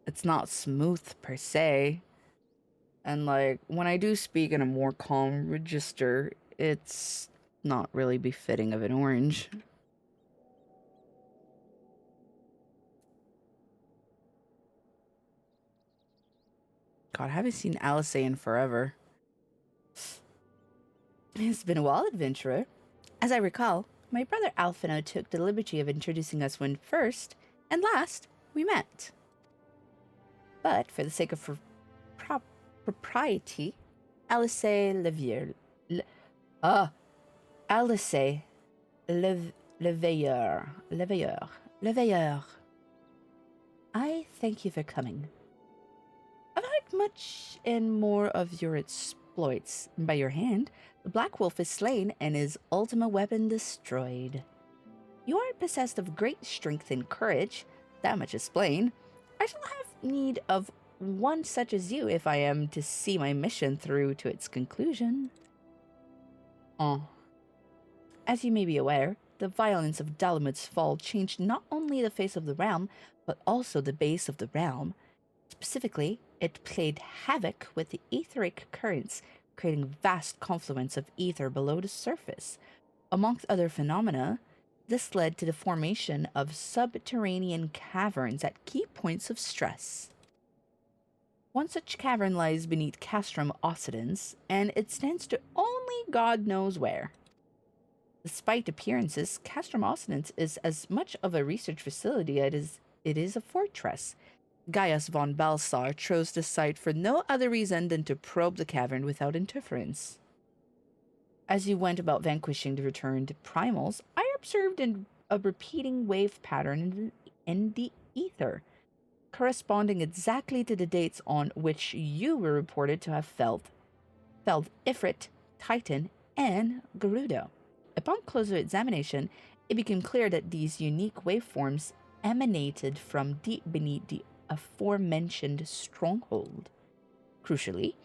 it's not smooth per se. And like when I do speak in a more calm register, it's not really befitting of an orange. God, I haven't seen Alice in forever. It's been a while, adventurer. As I recall, my brother Alphino took the liberty of introducing us when first and last we met. But for the sake of propriety, Alice Levier. Alice Leveilleur. Leveilleur. I thank you for coming. I've heard much and more of your exploits. By your hand, the Black Wolf is slain and his ultimate weapon destroyed. You are possessed of great strength and courage, that much is plain. I shall have need of one such as you if I am to see my mission through to its conclusion. As you may be aware, the violence of Dalamud's fall changed not only the face of the realm, but also the base of the realm. Specifically, it played havoc with the etheric currents, creating vast confluence of ether below the surface. Amongst other phenomena, this led to the formation of subterranean caverns at key points of stress. One such cavern lies beneath Castrum Occidens, and it stands to only God knows where. Despite appearances, Castrum Oscidence is as much of a research facility as it is a fortress. Gaius von Balsar chose the site for no other reason than to probe the cavern without interference. As you went about vanquishing the returned primals, I observed a repeating wave pattern in the ether, corresponding exactly to the dates on which you were reported to have felled Ifrit, Titan, and Gerudo. Upon closer examination, it became clear that these unique waveforms emanated from deep beneath the aforementioned stronghold. Crucially,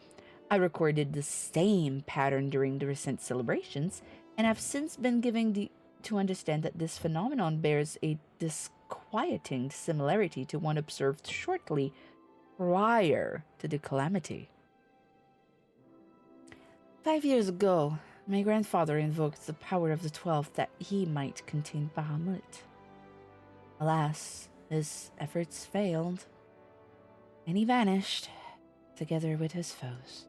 I recorded the same pattern during the recent celebrations, and have since been given to understand that this phenomenon bears a disquieting similarity to one observed shortly prior to the calamity. 5 years ago, my grandfather invoked the power of the 12 that he might contain Bahamut. Alas, his efforts failed, and he vanished, together with his foes.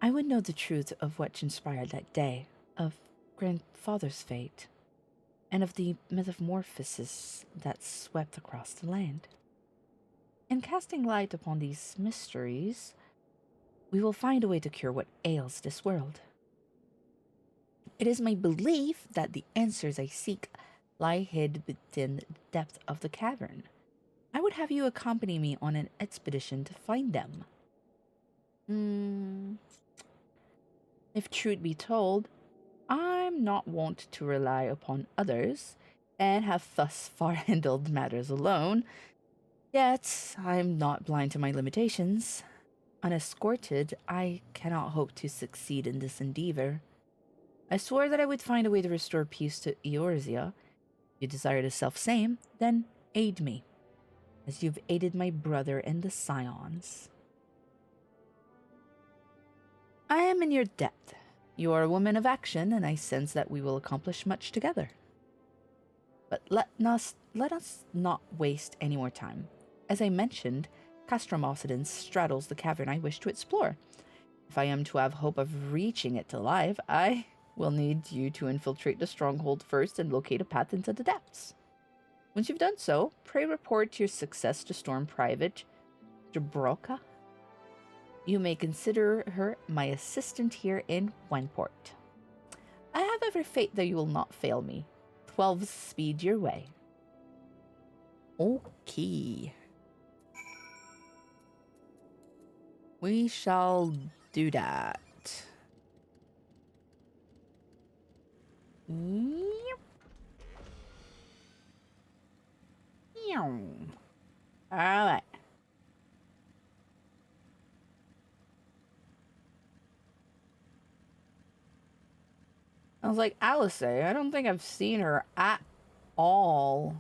I would know the truth of what transpired that day, of grandfather's fate, and of the metamorphosis that swept across the land. In casting light upon these mysteries, we will find a way to cure what ails this world. It is my belief that the answers I seek lie hid within the depth of the cavern. I would have you accompany me on an expedition to find them. If truth be told, I'm not wont to rely upon others, and have thus far handled matters alone. Yet, I'm not blind to my limitations. Unescorted, I cannot hope to succeed in this endeavor. I swore that I would find a way to restore peace to Eorzea. If you desire the self-same, then aid me, as you've aided my brother and the Scions. I am in your debt. You are a woman of action, and I sense that we will accomplish much together. But let us not waste any more time. As I mentioned, Castrum Oscidence straddles the cavern I wish to explore. If I am to have hope of reaching it alive, I will need you to infiltrate the stronghold first and locate a path into the depths. Once you've done so, pray report your success to Storm Private Jabroka. You may consider her my assistant here in Wineport. I have every faith that you will not fail me. 12 speed your way. Okay. We shall do that. Yep. All right. I was like, Alice, I don't think I've seen her at all.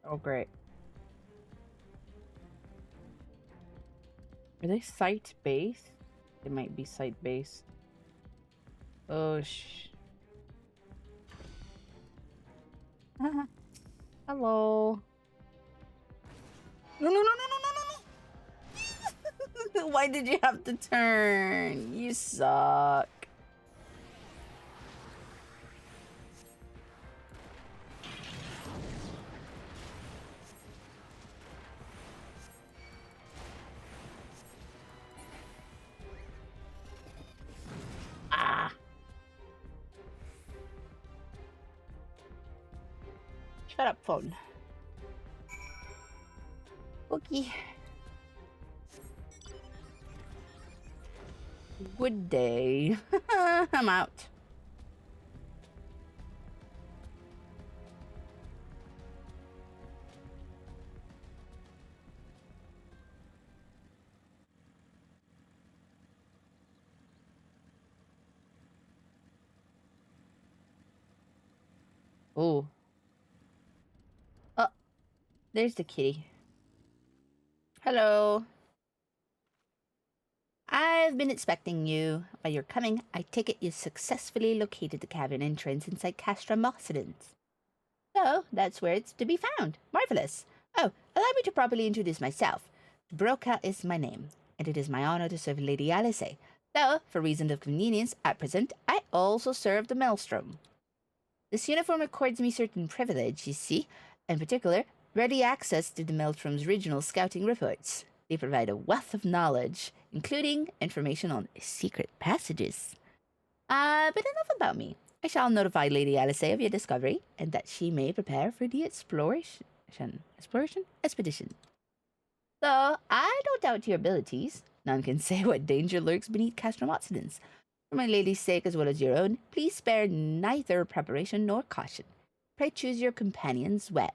Oh, great. Are they site-based? They might be site-based. Oh, Hello. No, no, no, no, no, no, no. Why did you have to turn? You suck. Ah. Shut up, phone. Okay. Good day. I'm out. Oh. there's the kitty. Hello. I've been expecting you. By your coming, I take it you successfully located the cavern entrance inside Castrum Occident. So, that's where it's to be found. Marvelous. Oh, allow me to properly introduce myself. Broca is my name, and it is my honor to serve Lady Alice. Though, for reasons of convenience, at present, I also serve the Maelstrom. This uniform accords me certain privilege, you see, in particular, ready access to the Maelstrom's regional scouting reports. They provide a wealth of knowledge, including information on secret passages. But enough about me. I shall notify Lady Alice of your discovery, and that she may prepare for the expedition. Though I don't doubt your abilities. None can say what danger lurks beneath Castrum Occidens. For my lady's sake as well as your own, please spare neither preparation nor caution. Pray choose your companions well.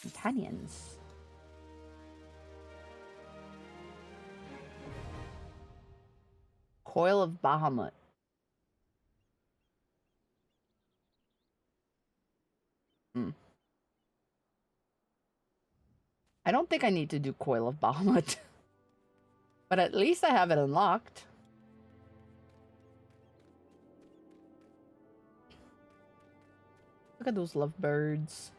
Companions. Coil of Bahamut. I don't think I need to do Coil of Bahamut. But at least I have it unlocked. Look at those lovebirds.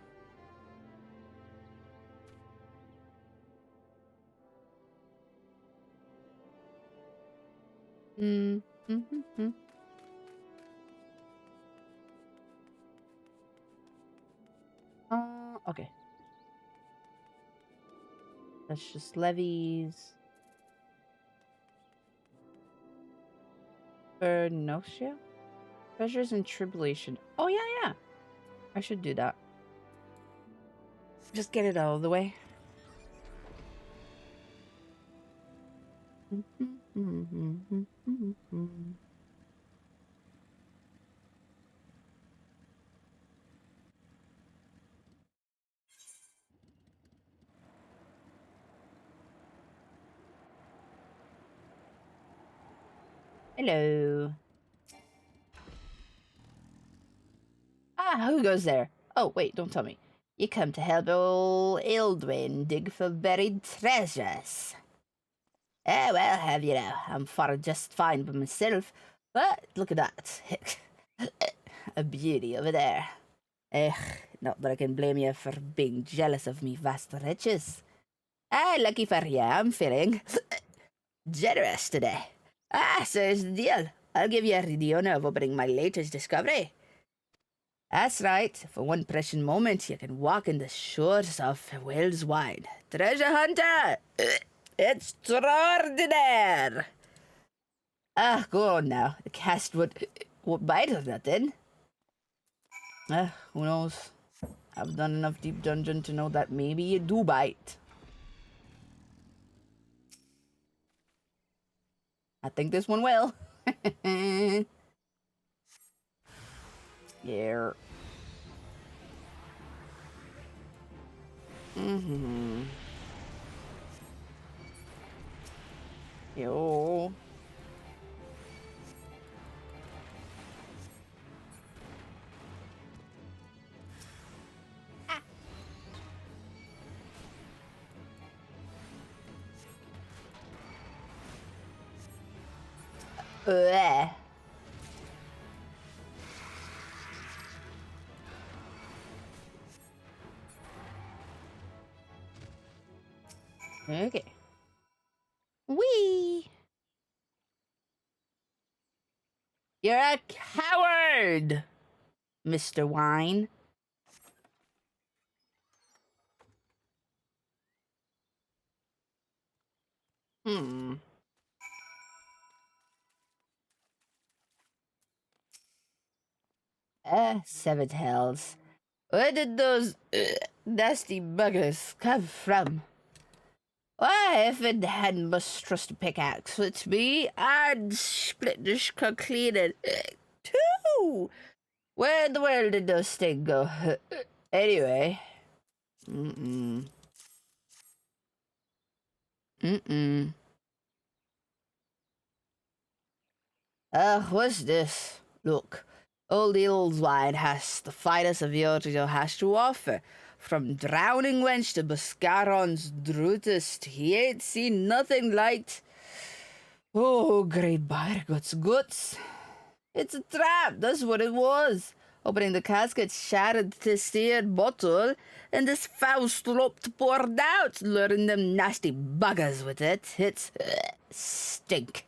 Okay. That's just levies. Vernosia? Treasures and tribulation. Oh, yeah. I should do that. Just get it out of the way. Hello. Who goes there? Oh, wait, don't tell me. You come to help old Ildwin dig for buried treasures. Well, have you know, I'm far just fine by myself, but look at that. A beauty over there. Not that I can blame you for being jealous of me vast riches. Lucky for you, I'm feeling generous today. So here's the deal. I'll give you the honor of opening my latest discovery. That's right. For one prescient moment, you can walk in the shores of Wales wide. Treasure hunter! Extraordinaire! Go on now. The cast won't bite or nothing. Who knows? I've done enough deep dungeon to know that maybe you do bite. I think this one will. Yeah. Yo. Bleh. Okay. Wee. You're a coward, Mr. Wine. Seven Hells. Where did those nasty buggers come from? Why, if it hadn't mistrust a pickaxe with me, I'd split this clean in two. Where in the world did those things go? Anyway. What's this? Look, old Wine has the finest of Yoto has to offer. From drowning wench to Boscaron's drutest, he ain't seen nothing like. Oh, great Bargot's guts. It's a trap, that's what it was. Opening the casket shattered the seared bottle, and this foul slop poured out, luring them nasty buggers with it. It's stink.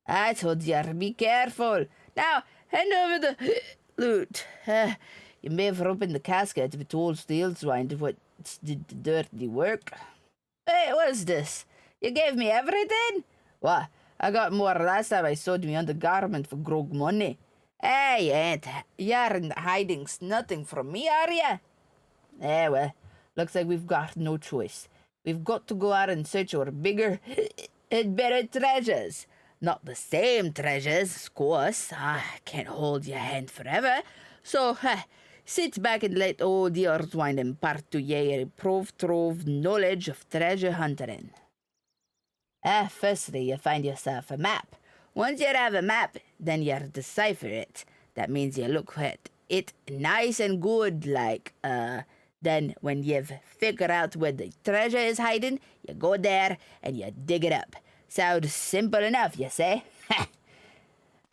I told yer, be careful. Now, hand over the loot. You may have opened the casket, but old Steelswine did what did the dirty work. Hey, what's this? You gave me everything? What? I got more last time I sold me undergarment for grog money. Hey, you ain't hiding nothing from me, are ya? Eh, well, looks like we've got no choice. We've got to go out and search for bigger and better treasures. Not the same treasures, of course. I can't hold your hand forever. So, sit back and let old Earthwine impart to ye a trove knowledge of treasure hunting. Firstly, you find yourself a map. Once you have a map, then you decipher it. That means you look at it nice and good, like, then when you've figured out where the treasure is hiding, you go there and you dig it up. Sounds simple enough, you say?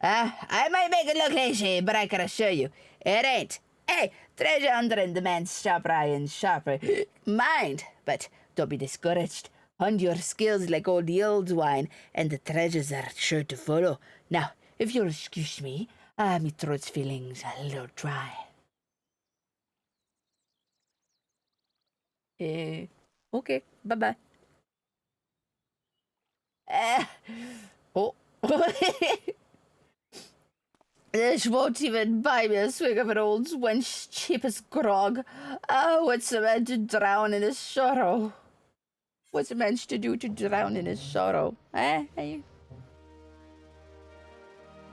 I might make it look easy, but I can assure you, it ain't. Hey, treasure hunting demands sharper eye and sharper mind, but don't be discouraged. Hunt your skills like old Wine, and the treasures are sure to follow. Now, if you'll excuse me, my throat's feeling a little dry. Okay, bye-bye. Oh. This won't even buy me a swig of an old wench cheap as grog. Oh, what's a man to drown in his sorrow? What's a man to do to drown in his sorrow?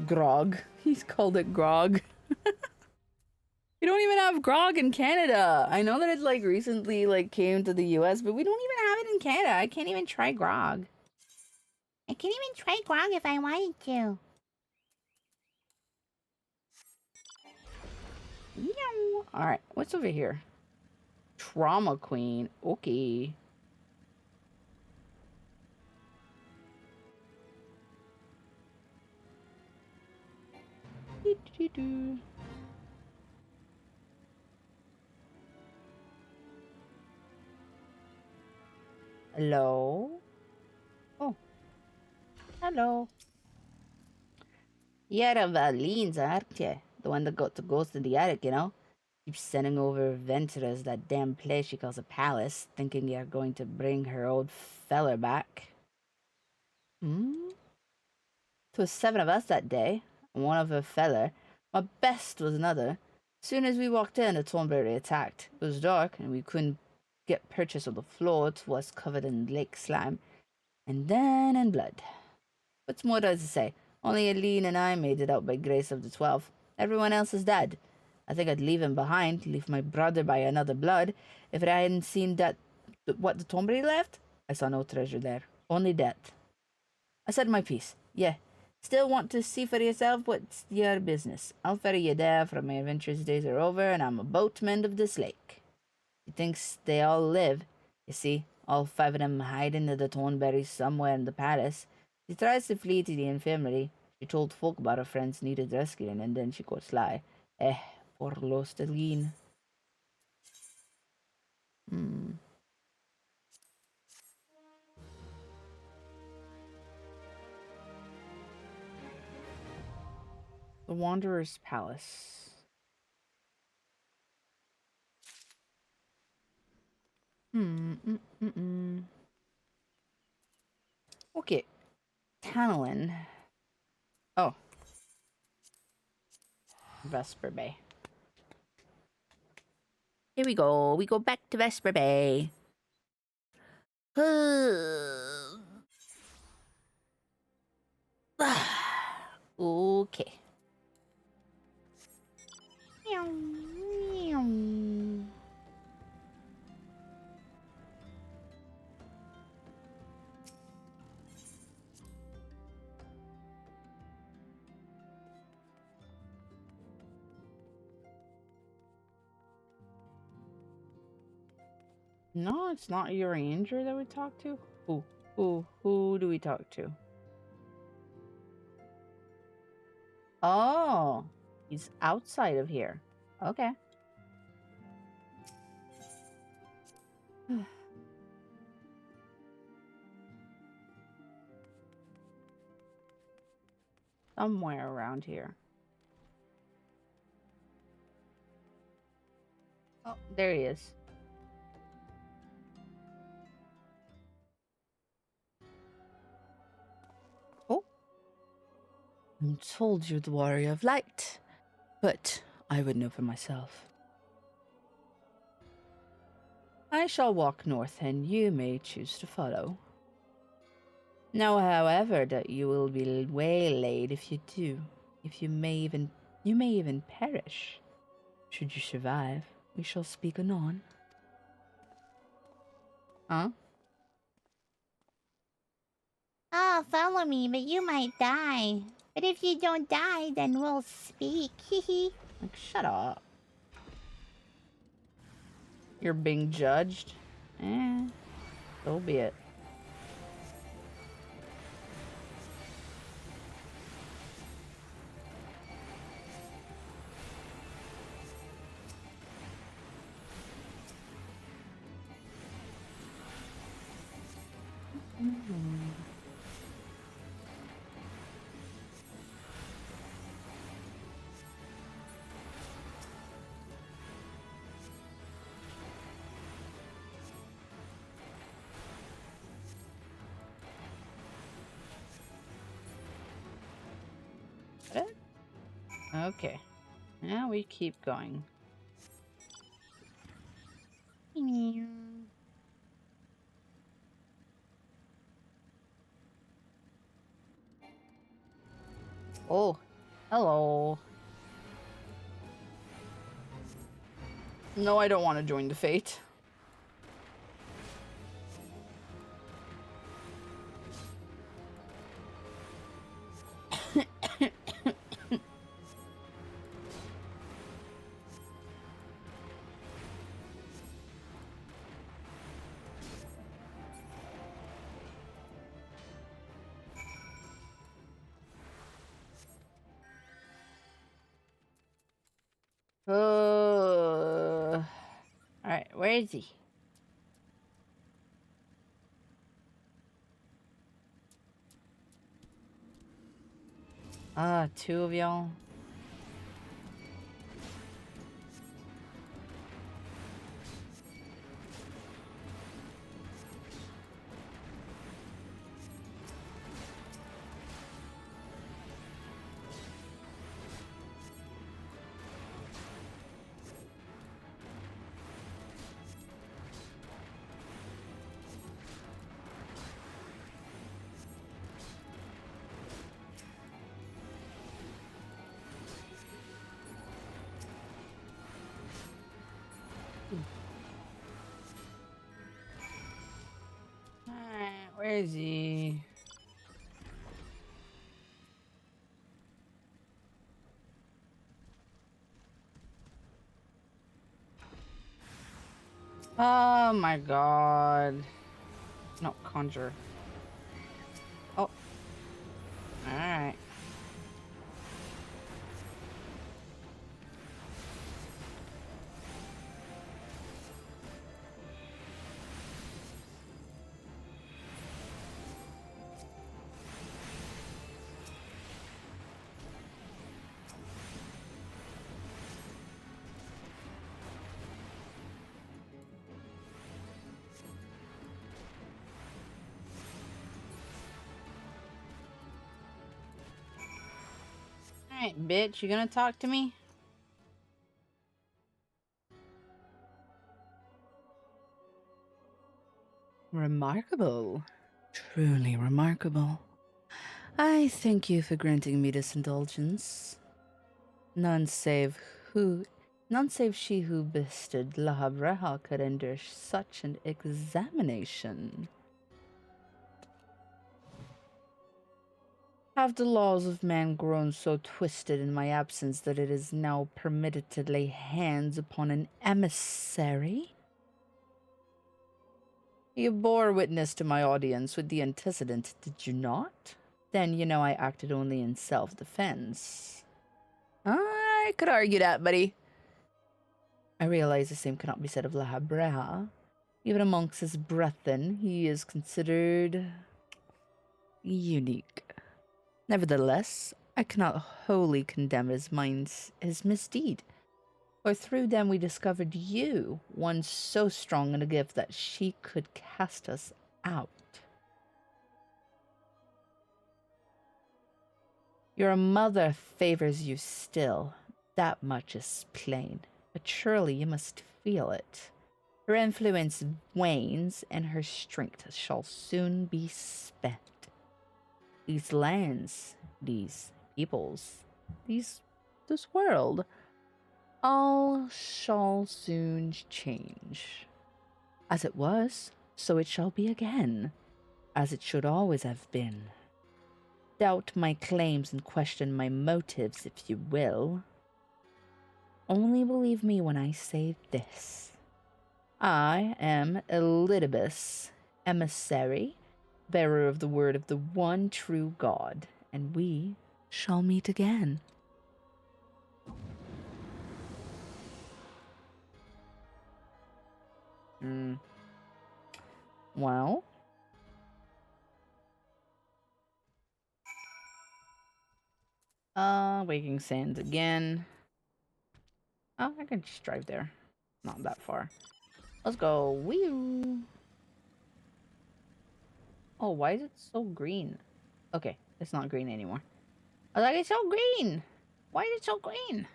Grog. He's called it grog. We don't even have grog in Canada. I know that it like recently like came to the US, but we don't even have it in Canada. I can't even try grog. I can't even try grog if I wanted to. Alright, what's over here? Trauma Queen. Okay. Hello? Oh. Hello. You're of Lean's, aren't you? The one that got to ghost in the attic, you know? Keeps sending over adventurers that damn place she calls a palace, thinking you're going to bring her old feller back. Hmm? 'Twas 7 of us that day, and one of her feller. My best was another. Soon as we walked in, the Thornberry attacked. It was dark, and we couldn't get purchase of the floor. 'Twas covered in lake slime, and then in blood. What's more does it say? Only Aline and I made it out by grace of the 12. Everyone else is dead. I think I'd leave him behind, leave my brother by another blood, if I hadn't seen what the Thornberry left. I saw no treasure there, only death. I said my piece. Yeah. Still want to see for yourself? What's your business? I'll ferry you there, for my adventurous days are over, and I'm a boatman of this lake. He thinks they all live. You see, all 5 of them hiding in the Thornberries somewhere in the palace. She tries to flee to the infirmary. She told folk about her friends needed rescuing, and then she got sly. Poor lost Aline. The Wanderer's Palace. Okay. Tanelin. Oh. Vesper Bay. Here we go. We go back to Vesper Bay. Okay. No, it's not your ranger that we talked to. Who do we talk to? Oh, he's outside of here. Okay. Somewhere around here. Oh, there he is. Oh. I'm told you're the warrior of light, but I would know for myself. I shall walk north, and you may choose to follow. Know, however, that you will be waylaid if you do. If you may even perish. Should you survive, we shall speak anon. Huh? Ah, follow me, but you might die. But if you don't die, then we'll speak. Hehe. Like, shut up. You're being judged? So be it. Okay. Now we keep going. Oh, hello. No, I don't want to join the fate. Alright, where is he? Ah, two of y'all. Alright, where is he? Oh my god. No, conjure. Oh. Alright. Alright, bitch, you gonna talk to me? Remarkable. Truly remarkable. I thank you for granting me this indulgence. None save who None save she who bested La Breha could endure such an examination. Have the laws of man grown so twisted in my absence that it is now permitted to lay hands upon an emissary? You bore witness to my audience with the antecedent, did you not? Then you know I acted only in self-defense. I could argue that, buddy. I realize the same cannot be said of La Habrea. Even amongst his brethren, he is considered unique. Nevertheless, I cannot wholly condemn his misdeed. For through them we discovered you, one so strong in a gift that she could cast us out. Your mother favors you still, that much is plain, but surely you must feel it. Her influence wanes, and her strength shall soon be spent. These lands, these peoples, this world, all shall soon change. As it was, so it shall be again, as it should always have been. Doubt my claims and question my motives if you will. Only believe me when I say this. I am Elidibus, emissary, bearer of the word of the one true God, and we shall meet again. Well, Waking Sands again. Oh, I can just drive there. Not that far. Let's go. Wee. Oh, why is it so green? Okay, it's not green anymore. I was like, it's so green. Why is it so green?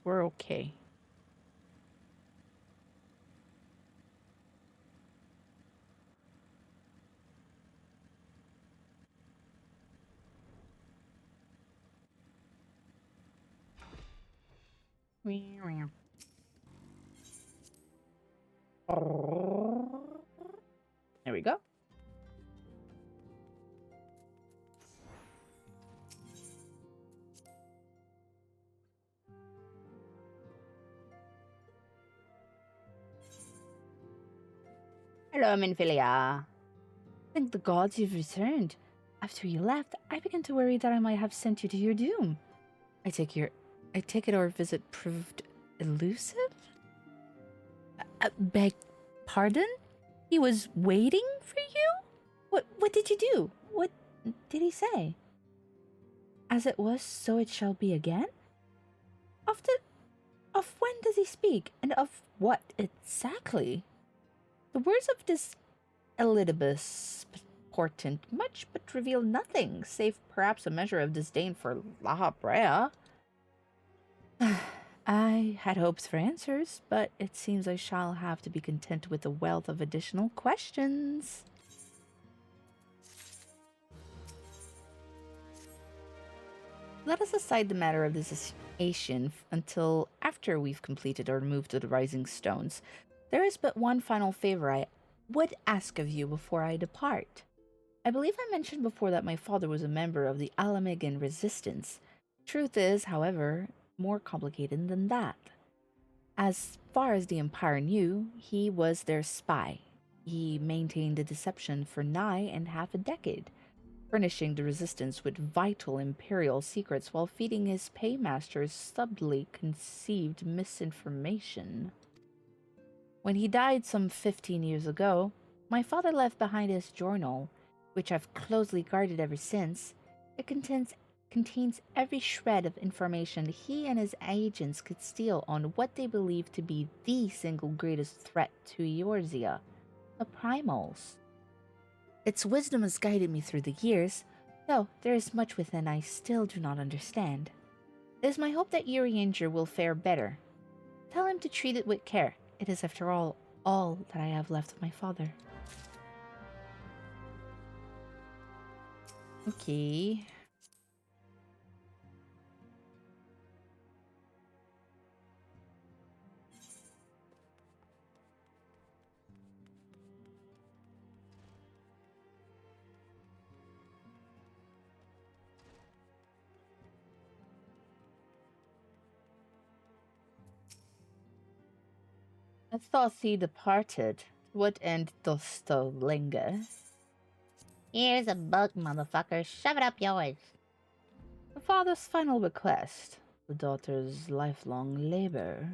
We're okay. There we go. Hello, Minfilia. Thank the gods you've returned. After you left, I began to worry that I might have sent you to your doom. I take it our visit proved elusive? Beg pardon? He was waiting for you? What did you do? What did he say? As it was, so it shall be again? Of when does he speak, and of what exactly? The words of this Elidibus portent much, but reveal nothing, save perhaps a measure of disdain for La Habrea. I had hopes for answers, but it seems I shall have to be content with a wealth of additional questions. Let us aside the matter of this assassination until after we've completed our move to the Rising Stones. There is but one final favor I would ask of you before I depart. I believe I mentioned before that my father was a member of the Alamigan Resistance. Truth is, however, more complicated than that. As far as the Empire knew, he was their spy. He maintained the deception for nigh and half a decade, furnishing the Resistance with vital Imperial secrets while feeding his paymasters subtly conceived misinformation. When he died some 15 years ago, my father left behind his journal, which I've closely guarded ever since. It contains every shred of information he and his agents could steal on what they believe to be the single greatest threat to Eorzea, the Primals. Its wisdom has guided me through the years, though there is much within I still do not understand. It is my hope that Urianger will fare better. Tell him to treat it with care. It is, after all that I have left of my father. Okay. I thought he departed. To what end dost thou linger? Here's a book, motherfucker. Shove it up yours. The father's final bequest, the daughter's lifelong labor.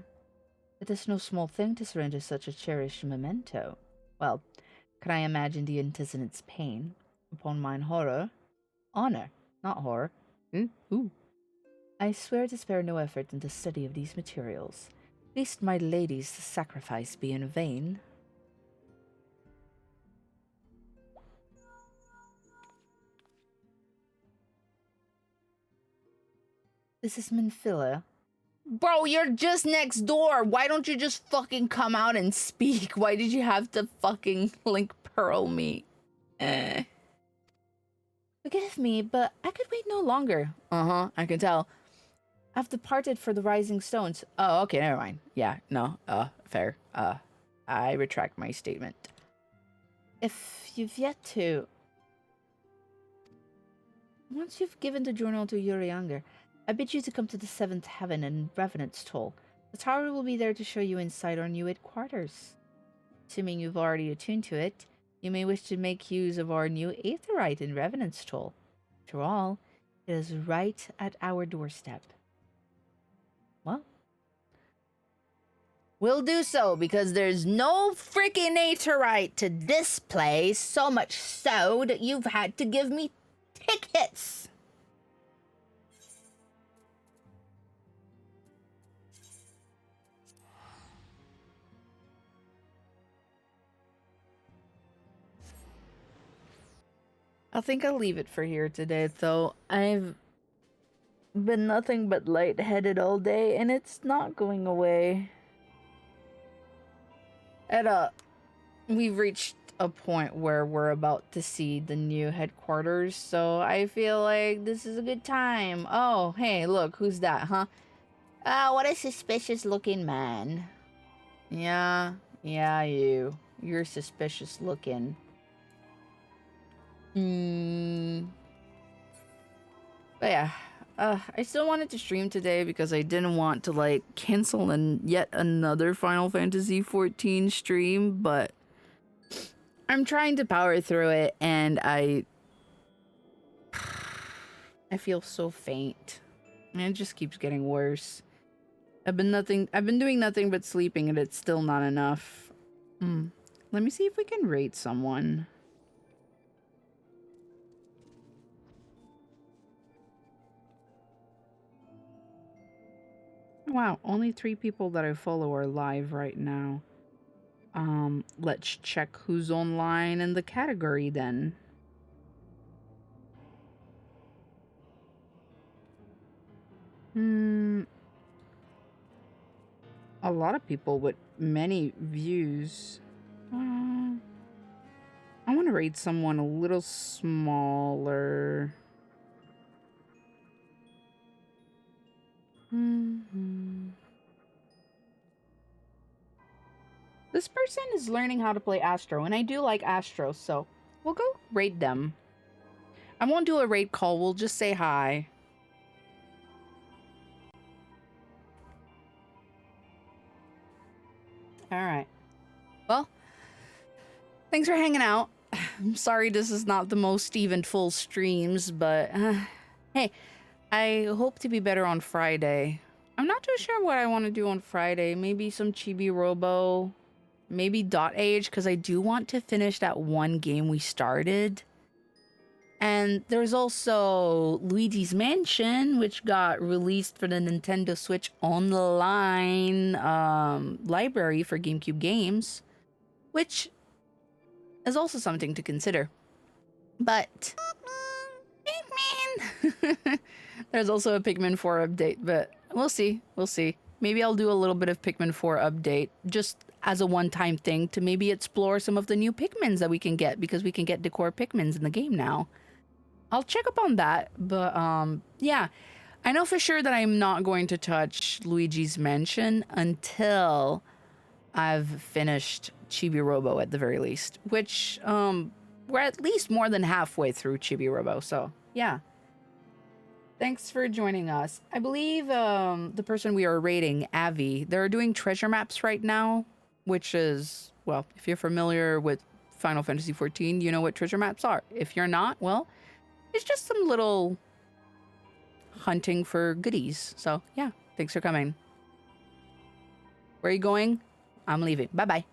It is no small thing to surrender such a cherished memento. Well, can I imagine the antecedent's pain? Upon mine honor, not horror. Ooh. I swear to spare no effort in the study of these materials, lest my lady's sacrifice be in vain. This is Minphila. Bro, you're just next door. Why don't you just fucking come out and speak? Why did you have to fucking link pearl me? Forgive me, but I could wait no longer. I can tell. I've departed for the Rising Stones. Oh, okay, never mind. Yeah, no, fair. I retract my statement. If you've yet to... Once you've given the journal to Urianger, I bid you to come to the 7th Heaven and Revenant's Toll. The tower will be there to show you insight our new headquarters. Assuming you've already attuned to it, you may wish to make use of our new Aetherite in Revenant's Toll. After all, it is right at our doorstep. Well, we'll do so, because there's no freaking Aetherite to this place, so much so that you've had to give me tickets. I think I'll leave it for here today, though. I've been nothing but lightheaded all day, and it's not going away. We've reached a point where we're about to see the new headquarters, so I feel like this is a good time. Oh, hey, look, who's that, huh? What a suspicious looking man. Yeah, you're suspicious looking. But yeah, I still wanted to stream today because I didn't want to like cancel yet another Final Fantasy XIV stream, but I'm trying to power through it, and I feel so faint. And it just keeps getting worse. I've been doing nothing but sleeping, and it's still not enough. Let me see if we can rate someone. Wow, only 3 people that I follow are live right now. Let's check who's online in the category then. A lot of people with many views. I want to rate someone a little smaller. This person is learning how to play Astro, and I do like Astro, so we'll go rate them. I won't do a rate call, we'll just say hi. Alright. Well, thanks for hanging out. I'm sorry this is not the most eventful streams, but hey, I hope to be better on Friday. I'm not too sure what I want to do on Friday. Maybe some Chibi Robo. Maybe Dot Age, because I do want to finish that one game we started. And there's also Luigi's Mansion, which got released for the Nintendo Switch Online library for GameCube games, which is also something to consider. But Pikmin! There's also a Pikmin 4 update, but we'll see. We'll see. Maybe I'll do a little bit of Pikmin 4 update, just as a one-time thing to maybe explore some of the new Pikmins that we can get, because we can get decor Pikmins in the game now. I'll check up on that, but yeah. I know for sure that I'm not going to touch Luigi's Mansion until I've finished Chibi Robo at the very least, which we're at least more than halfway through Chibi Robo, so yeah. Thanks for joining us. I believe the person we are rating, Avi, they're doing treasure maps right now. which is, well, if you're familiar with Final Fantasy XIV, you know what treasure maps are. If you're not, well, it's just some little hunting for goodies. So yeah, thanks for coming. Where are you going? I'm leaving. Bye-bye.